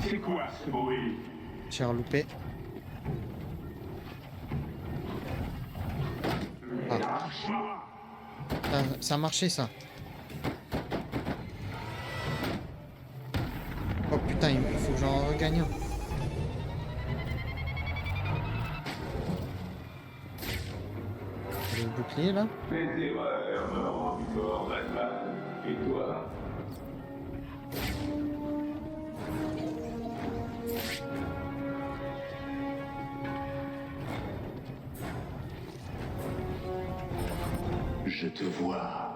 C'est quoi ce bruit? J'ai reloupé. Ah. Ça a marché ça. Oh putain, il faut que j'en regagne un. Le bouclier là. Mes erreurs me rendent fort, Batman. Et toi? Je te vois.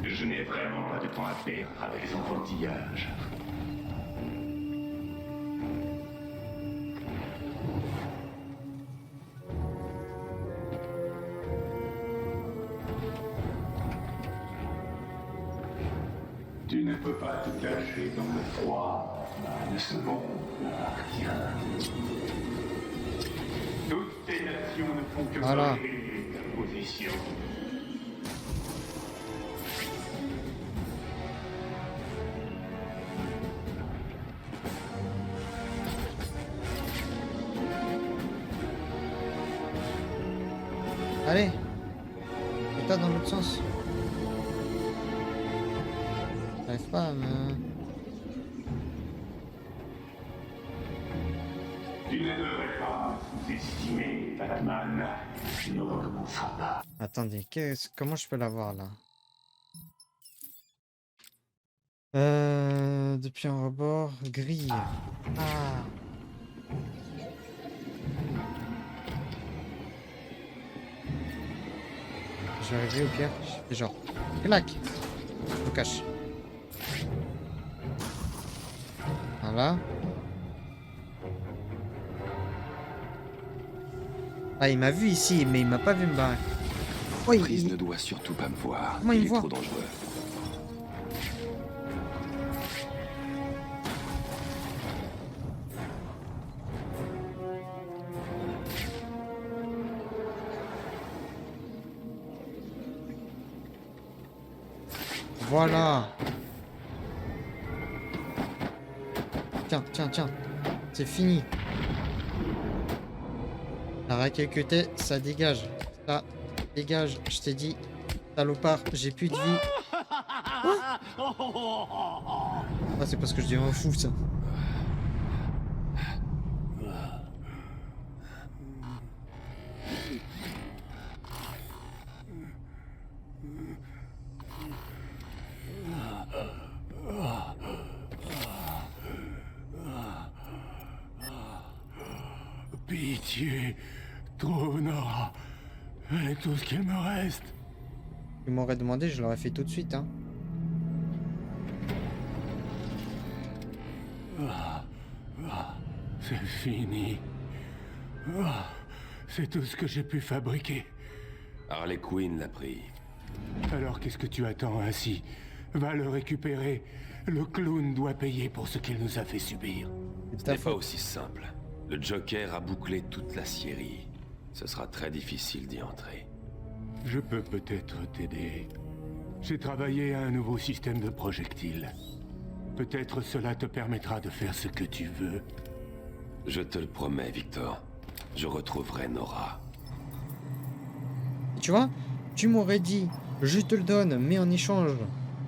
Je n'ai vraiment pas de temps à perdre avec les enfantillages. Tu ne peux pas te cacher dans le froid. De ce monde appartient. Toutes tes actions ne font que Voilà. corriger ta position. Allez. Putain, dans l'autre sens. J'arrive pas à me... Tu ne devrais pas sous-estimer Batman. Tu ne recommenceras pas. Attendez, comment je peux l'avoir là? Depuis un rebord, grille. Ah. J'arriverai au pire. Je fais genre. Clac. Je me cache. Voilà. Ah, il m'a vu ici, mais il m'a pas vu me barrer. Oh, Prise ne doit surtout pas me voir. Comment il me est voit? trop dangereux. Voilà. Tiens, tiens, tiens. C'est fini. La raquette que t'es, ça dégage. Ça dégage, je t'ai dit. Salopard, j'ai plus de vie. Ah, c'est parce que je deviens fou, ça. Pitié, trouve Nora. Elle est tout ce qu'il me reste. Tu m'aurais demandé, je l'aurais fait tout de suite, hein. C'est fini. C'est tout ce que j'ai pu fabriquer. Harley Quinn l'a pris. Alors qu'est-ce que tu attends ainsi? Va le récupérer. Le clown doit payer pour ce qu'il nous a fait subir. Ce n'est pas aussi simple. Le Joker a bouclé toute la Syrie. Ce sera très difficile d'y entrer. Je peux peut-être t'aider. J'ai travaillé à un nouveau système de projectiles. Peut-être cela te permettra de faire ce que tu veux. Je te le promets, Victor. Je retrouverai Nora. Tu vois, tu m'aurais dit, je te le donne, mais en échange,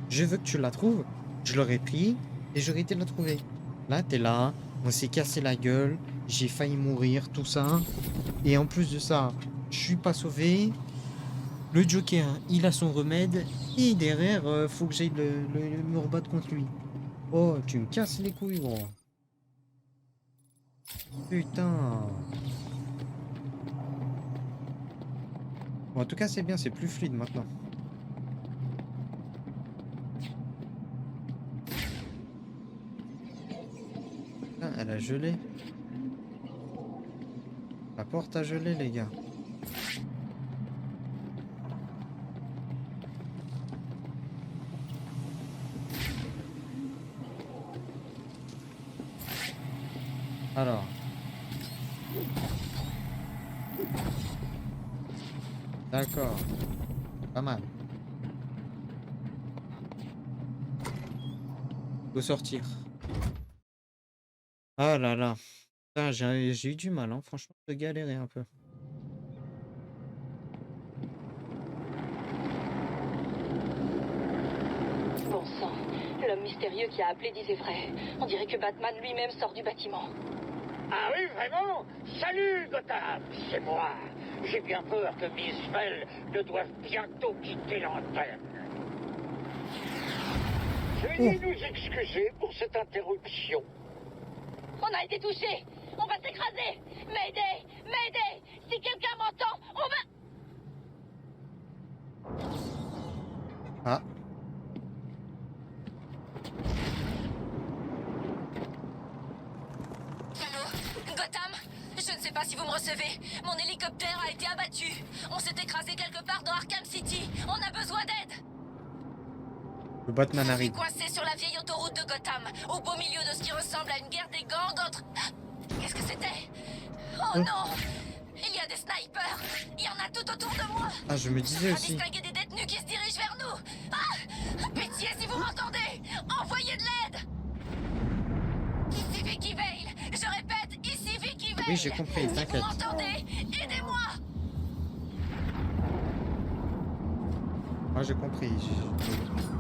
je veux que tu la trouves. Je l'aurais pris et j'aurais été la trouver. Là, t'es là, on s'est cassé la gueule, j'ai failli mourir, tout ça. Et en plus de ça, je suis pas sauvé. Le Joker, il a son remède. Et derrière, faut que j'aille me rebattre contre lui. Oh, tu me casses les couilles, gros. Putain. Bon, en tout cas, c'est bien, c'est plus fluide maintenant. Putain, elle a gelé. La porte a gelé, les gars. Alors. D'accord. Pas mal. Faut sortir. Ah là là. Putain, j'ai eu du mal, hein. Franchement, de galérer un peu. Bon sang, l'homme mystérieux qui a appelé disait vrai. On dirait que Batman lui-même sort du bâtiment. Ah oui, vraiment? Salut, Gotham, c'est moi. J'ai bien peur que Miss Fell ne doive bientôt quitter l'antenne. Veuillez nous excuser pour cette interruption. On a été touchés. On va s'écraser. Mayday, Mayday. Si quelqu'un m'entend, on va... Ah. Gotham, je ne sais pas si vous me recevez. Mon hélicoptère a été abattu. On s'est écrasé quelque part dans Arkham City. On a besoin d'aide. Le Batman Je suis arrive. coincé sur la vieille autoroute de Gotham, au beau milieu de ce qui ressemble à une guerre des gangs entre... Qu'est-ce que c'était? Oh non! Il y a des snipers. Il y en a tout autour de moi. Ah, je me disais On a aussi. distingué des détenus qui se dirigent vers nous. Ah! Pitié si vous m'entendez. Envoyez de l'aide. Ici Vicky Vale. Je répète, ici Vicky Vale. Oui, j'ai compris, Si t'inquiète. vous m'entendez, aidez-moi. Moi, j'ai compris.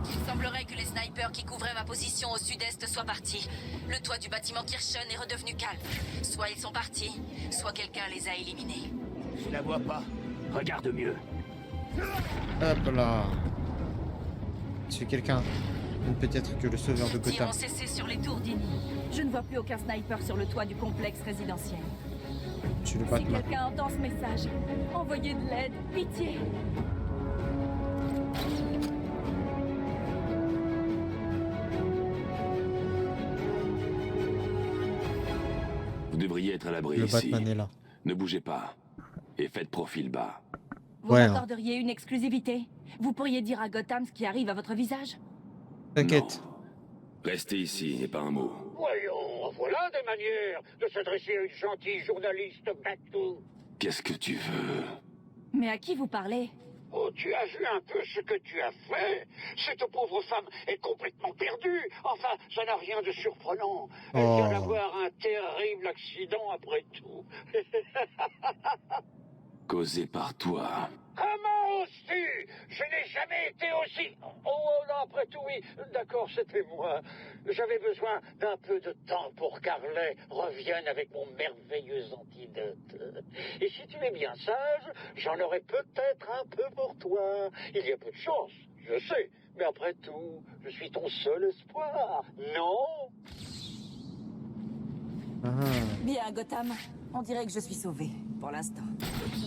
Il semblerait que les snipers qui couvraient ma position au sud-est soient partis. Le toit du bâtiment Kirchen est redevenu calme. Soit ils sont partis, soit quelqu'un les a éliminés. Je la vois pas. Regarde mieux. Hop là. C'est quelqu'un. Peut-être que le sauveur de Qui Gotham. ont cessé sur les tours d'Ini. Je ne vois plus aucun sniper sur le toit du complexe résidentiel. Je suis le Si Batman. quelqu'un entend ce message, envoyez de l'aide, pitié. devriez être à l'abri Le ici. Batman est là. Ne bougez pas. Et faites profil bas. Vous Ouais, m'accorderiez une exclusivité? Vous pourriez dire à Gotham ce qui arrive à votre visage? t'inquiète. Restez ici et pas un mot. Voyons, voilà des manières de s'adresser à une gentille journaliste Batou. Qu'est-ce que tu veux? Mais à qui vous parlez? Oh, tu as vu un peu ce que tu as fait? Cette pauvre femme est complètement perdue. Enfin, ça n'a rien de surprenant. Elle vient Oh. d'avoir un terrible accident après tout. Causé par toi. Comment oses-tu? Je n'ai jamais été aussi... Oh, non, après tout, oui. D'accord, c'était moi. J'avais besoin d'un peu de temps pour qu'Harley revienne avec mon merveilleux antidote. Et si tu es bien sage, j'en aurai peut-être un peu pour toi. Il y a peu de chance, je sais. Mais après tout, je suis ton seul espoir, non? Bien, Gotham. On dirait que je suis sauvée, pour l'instant.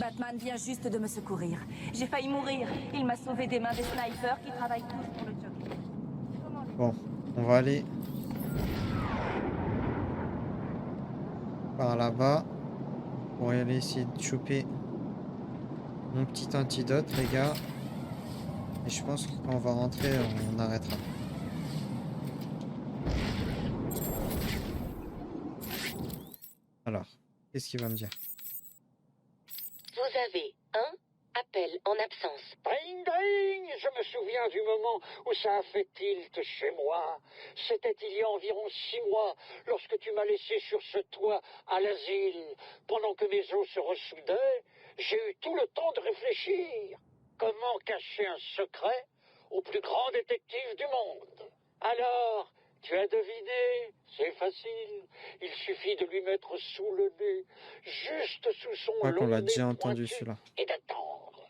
Batman vient juste de me secourir. J'ai failli mourir. Il m'a sauvé des mains des snipers qui travaillent tous pour le Joker. Bon, on va aller par là-bas pour aller essayer de choper mon petit antidote, les gars. Et je pense que quand on va rentrer, on arrêtera. Alors, qu'est-ce qu'il va me dire? Vous avez un appel en absence. Ding ding! Je me souviens du moment où ça a fait tilt chez moi. C'était il y a environ 6 mois, lorsque tu m'as laissé sur ce toit à l'asile. Pendant que mes os se ressoudaient, j'ai eu tout le temps de réfléchir. Comment cacher un secret au plus grand détective du monde? Alors, tu as deviné? C'est facile. Il suffit de lui mettre sous le nez, juste sous son Je crois qu'on long l'a nez déjà entendu pointu, celui-là. et d'attendre.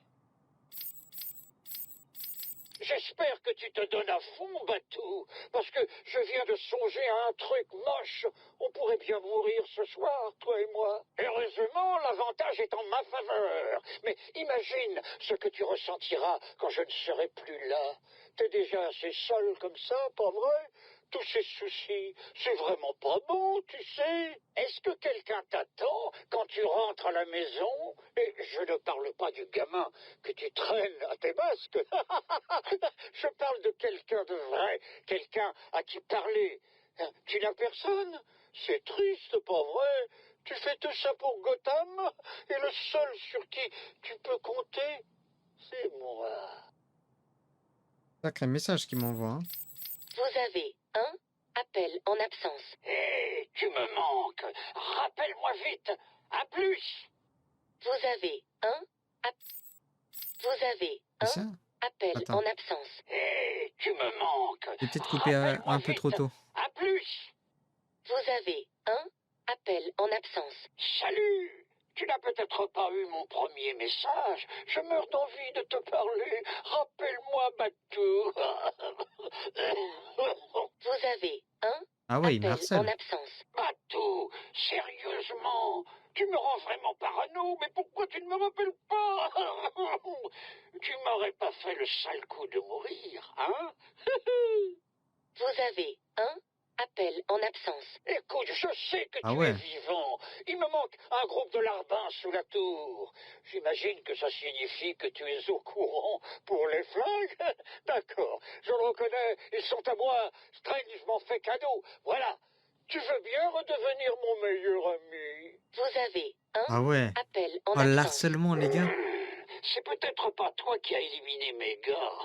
J'espère que tu te donnes à fond, Batou, parce que je viens de songer à un truc moche. On pourrait bien mourir ce soir, toi et moi. Heureusement, l'avantage est en ma faveur. Mais imagine ce que tu ressentiras quand je ne serai plus là. T'es déjà assez seul comme ça, pas vrai? Tous ces soucis, c'est vraiment pas bon, tu sais. Est-ce que quelqu'un t'attend quand tu rentres à la maison? Et je ne parle pas du gamin que tu traînes à tes basques. Je parle de quelqu'un de vrai, quelqu'un à qui parler. Tu n'as personne? C'est triste, pas vrai? Tu fais tout ça pour Gotham? Et le seul sur qui tu peux compter, c'est moi. Sacré message qu'il m'envoie. Hein. Vous avez un appel en absence. Hé, tu me manques. Rappelle-moi vite. À plus. Vous avez un Vous avez C'est ça? appel Attends. en absence. Hé, tu me manques. J'ai peut-être coupé un peu trop tôt. À plus. Vous avez un appel en absence. Salut. Tu n'as peut-être pas eu mon premier message. Je meurs d'envie de te parler. Rappelle-moi, Batou. Vous avez un Ah ouais, il appel en harcèle. absence. Batou, sérieusement, tu me rends vraiment parano, mais pourquoi tu ne me rappelles pas? Tu m'aurais pas fait le sale coup de mourir, hein? Vous avez un appel en absence. Écoute, je sais que Ah tu ouais. es vivant. Il me manque un groupe de larbins sous la tour. J'imagine que ça signifie que tu es au courant pour les flingues. D'accord, je le reconnais, ils sont à moi. Strange m'en fait cadeau. Voilà. Tu veux bien redevenir mon meilleur ami? Vous avez un Ah ouais. appel en Oh, absence. l'harcèlement, les gars. C'est peut-être pas toi qui as éliminé mes gars.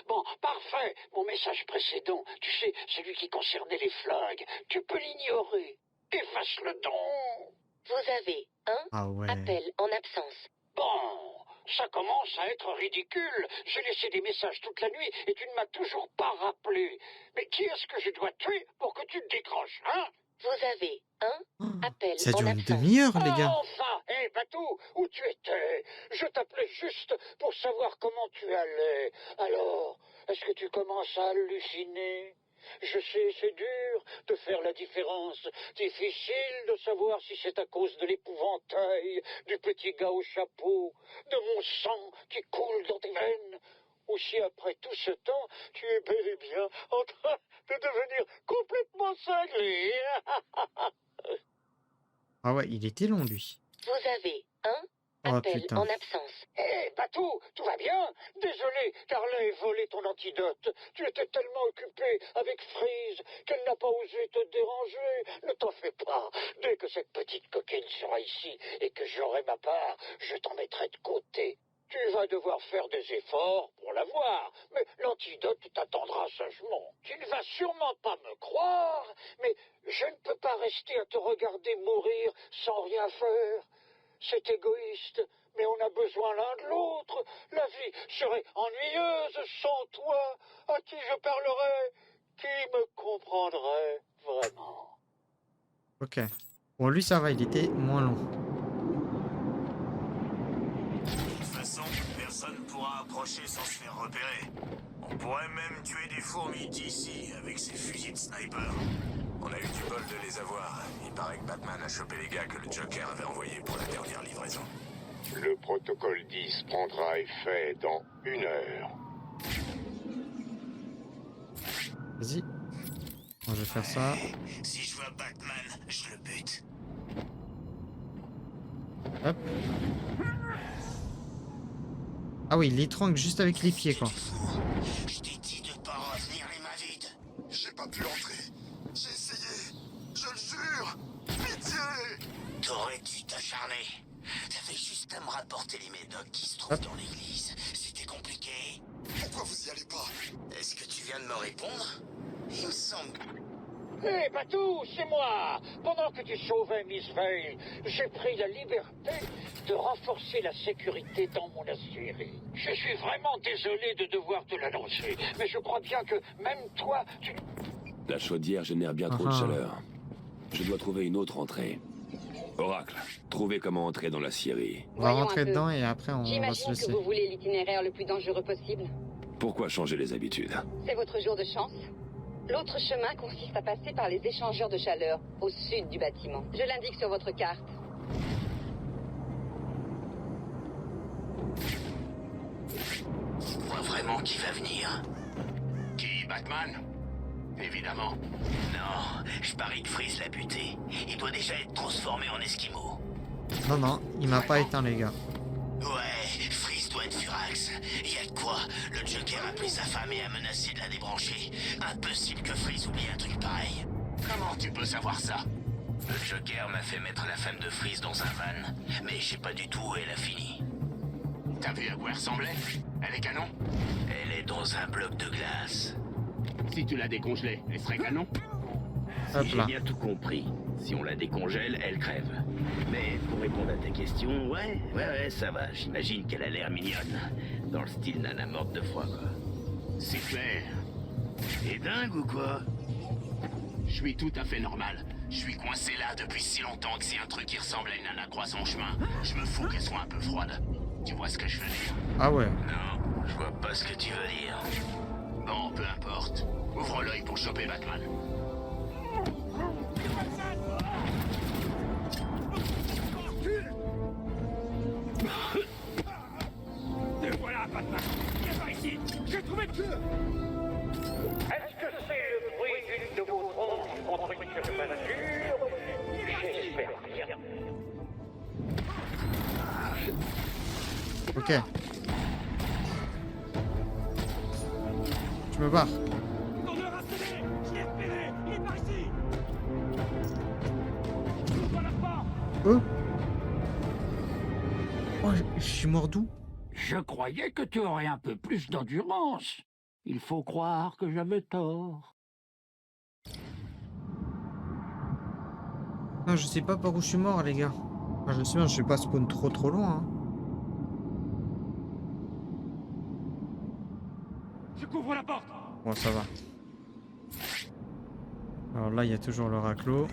Bon, parfait. Mon message précédent, tu sais, celui qui concernait les flingues, tu peux l'ignorer. Efface-le donc. Vous avez un Ah ouais. appel en absence. Bon, ça commence à être ridicule. J'ai laissé des messages toute la nuit et tu ne m'as toujours pas rappelé. Mais qui est-ce que je dois tuer pour que tu te décroches, hein? Vous avez un appel Ça en dure une absence. demi-heure, les gars. Enfin, hé, Batou, où tu étais? Je t'appelais juste pour savoir comment tu allais. Alors, est-ce que tu commences à halluciner? Je sais, c'est dur de faire la différence. Difficile de savoir si c'est à cause de l'épouvantail du petit gars au chapeau, de mon sang qui coule dans tes veines, ou si après tout ce temps, tu es bel et bien en train de devenir complètement cinglé. Ah ouais, il était long, lui. Vous avez un Oh, appel putain. en absence. Hé, Batou, tout va bien? Désolé, Carla ait volé ton antidote. Tu étais tellement occupé avec Freeze qu'elle n'a pas osé te déranger. Ne t'en fais pas. Dès que cette petite coquine sera ici et que j'aurai ma part, je t'en mettrai de côté. Tu vas devoir faire des efforts pour l'avoir, mais l'antidote t'attendra sagement. Tu ne vas sûrement pas me croire, mais je ne peux pas rester à te regarder mourir sans rien faire. C'est égoïste, mais on a besoin l'un de l'autre. La vie serait ennuyeuse sans toi. À qui je parlerais? Qui me comprendrait vraiment? Ok. Bon, lui, ça va, il était moins long. De toute façon, personne ne pourra approcher sans se faire repérer. On pourrait même tuer des fourmis d'ici avec ces fusils de sniper. On a eu du bol de les avoir. Il paraît que Batman a chopé les gars que le Joker avait envoyés pour la dernière livraison. Le protocole 10 prendra effet dans 1 heure. Vas-y. Bon, je vais faire ça. Si je vois Batman, je le bute. Hop. Ah oui, il l'étrangle juste avec les pieds, quoi. Je t'ai dit de pas revenir les mains vides. J'ai pas pu entrer. J'ai essayé. Je le jure. Pitié. T'aurais dû t'acharner. T'avais juste à me rapporter les médocs qui se trouvent dans l'église. C'était compliqué. Pourquoi vous y allez pas? Est-ce que tu viens de me répondre? Il me semble... Hé, Batou, c'est moi. Pendant que tu sauvais Miss Vale, j'ai pris la liberté de renforcer la sécurité dans mon aciérie. Je suis vraiment désolé de devoir te l'annoncer, mais je crois bien que même toi, tu... La chaudière génère bien trop de chaleur. Je dois trouver une autre entrée. Oracle, trouvez comment entrer dans la scierie. On va Voyons rentrer un peu. dedans et après on va se J'imagine que laisser. vous voulez l'itinéraire le plus dangereux possible. Pourquoi changer les habitudes? C'est votre jour de chance. L'autre chemin consiste à passer par les échangeurs de chaleur, au sud du bâtiment. Je l'indique sur votre carte. Tu crois vraiment qu'il va venir? Qui, Batman? Évidemment. Non, je parie que Freeze l'a buté. Il doit déjà être transformé en esquimau. Non, non, il m'a pas éteint, les gars. Ouais, Freeze doit être furax. Il y a de quoi. Le Joker a appelé sa femme et a menacé de la débrancher. Impossible que Freeze oublie un truc pareil. Comment tu peux savoir ça? Le Joker m'a fait mettre la femme de Freeze dans un van, mais je sais pas du tout où elle a fini. T'as vu à quoi elle ressemblait? Elle est canon? Elle est dans un bloc de glace. Si tu la décongelais, elle serait canon? Hop Si j'ai là. bien tout compris, si on la décongèle, elle crève. Mais pour répondre à ta question, ouais, ça va. J'imagine qu'elle a l'air mignonne. Dans le style nana morte de froid, quoi. C'est clair. T'es dingue ou quoi? Je suis tout à fait normal. Je suis coincé là depuis si longtemps que si un truc qui ressemble à une nana croise son chemin, je me fous qu'elle soit un peu froide. Tu vois ce que je veux dire? Ah ouais. Non, je vois pas ce que tu veux dire. Bon, peu importe. Ouvre l'œil pour choper Batman. Et voilà, Batman. Viens par ici. J'ai trouvé le feu. Est-ce que c'est le bruit d'une de vos tronches contre une curvature? J'espère bien. Ok. Je me barre. Tourneur a sonné. Je l'ai repéré. Il est par ici. Ouvre la porte. Oh, je suis mort d'où? Je croyais que tu aurais un peu plus d'endurance. Il faut croire que j'avais tort. Non, je sais pas par où je suis mort, les gars. Enfin, je sais bien, je suis pas spawn trop loin. Hein. Je couvre la porte. Bon, ça va. Alors là, il y a toujours le raclos.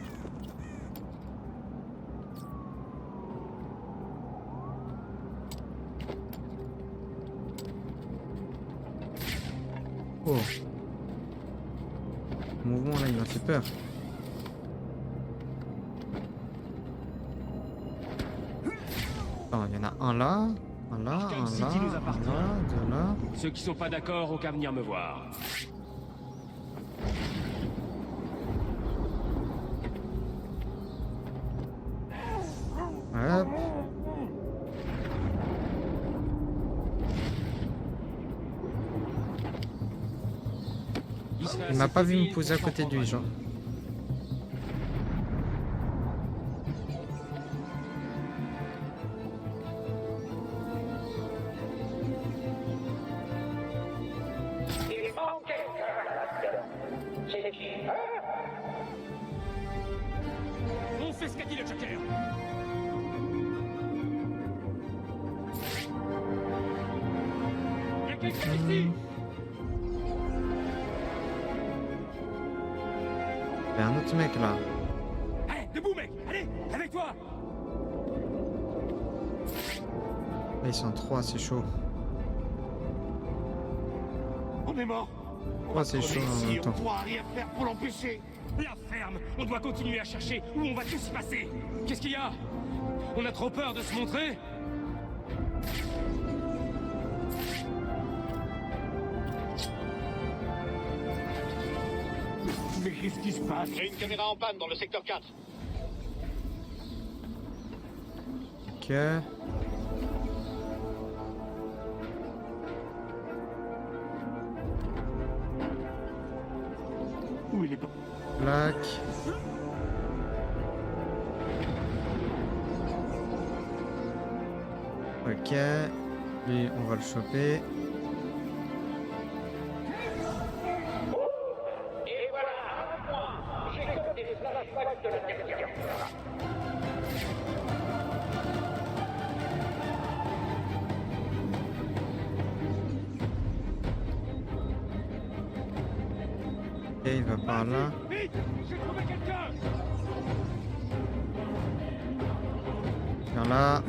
Oh. Le mouvement là, il m'a fait peur. Attends, il y en a un là, un là, un là, un là, deux là. Ceux qui sont pas d'accord ont qu'à venir me voir. Il m'a pas vu me poser à côté de lui, genre. Il manque quelqu'un. C'est qui, hein? On fait ce qu'a dit le Joker. Il y a quelqu'un ici. Il y a un autre mec là. Hé, debout mec. Allez, avec toi. Là, ils sont 3, c'est chaud. On est mort. 3, c'est chaud en même On temps. pourra rien faire pour l'empêcher. La ferme. On doit continuer à chercher où on va tous y passer. Qu'est-ce qu'il y a? On a trop peur de se montrer? Mais qu'est-ce qui se passe? J'ai une caméra en panne dans le secteur 4. Ok. Où il est pas? Plaque. Ok. Lui, on va le choper. Et voilà, un point. J'ai comme des flashbacks de la dernière fois. Ok, il va par là. Vite, j'ai trouvé quelqu'un. Par là.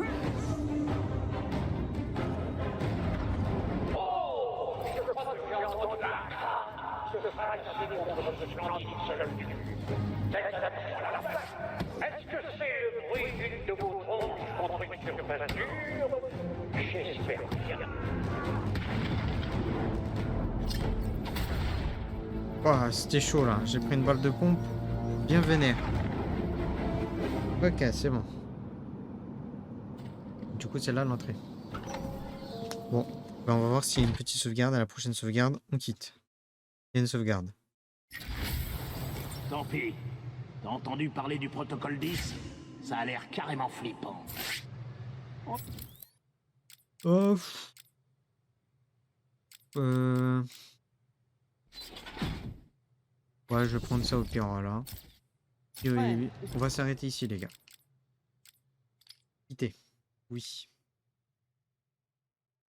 Oh, je crois que j'ai entendu un ce sera une contre ce splendide seul. Est-ce que c'est le bruit d'une de vos trompes contre une surface dure? J'espère bien. Oh, c'était chaud là. J'ai pris une balle de pompe. Bien vénère. Ok, c'est bon. Du coup, c'est là l'entrée. Bon, ben, on va voir s'il y a une petite sauvegarde. À la prochaine sauvegarde, on quitte. Il y a une sauvegarde. Tant pis. T'as entendu parler du protocole 10? Ça a l'air carrément flippant. Oh. Ouais, je vais prendre ça au pire, voilà. Et oui, on va s'arrêter ici, les gars. Quitter. Oui.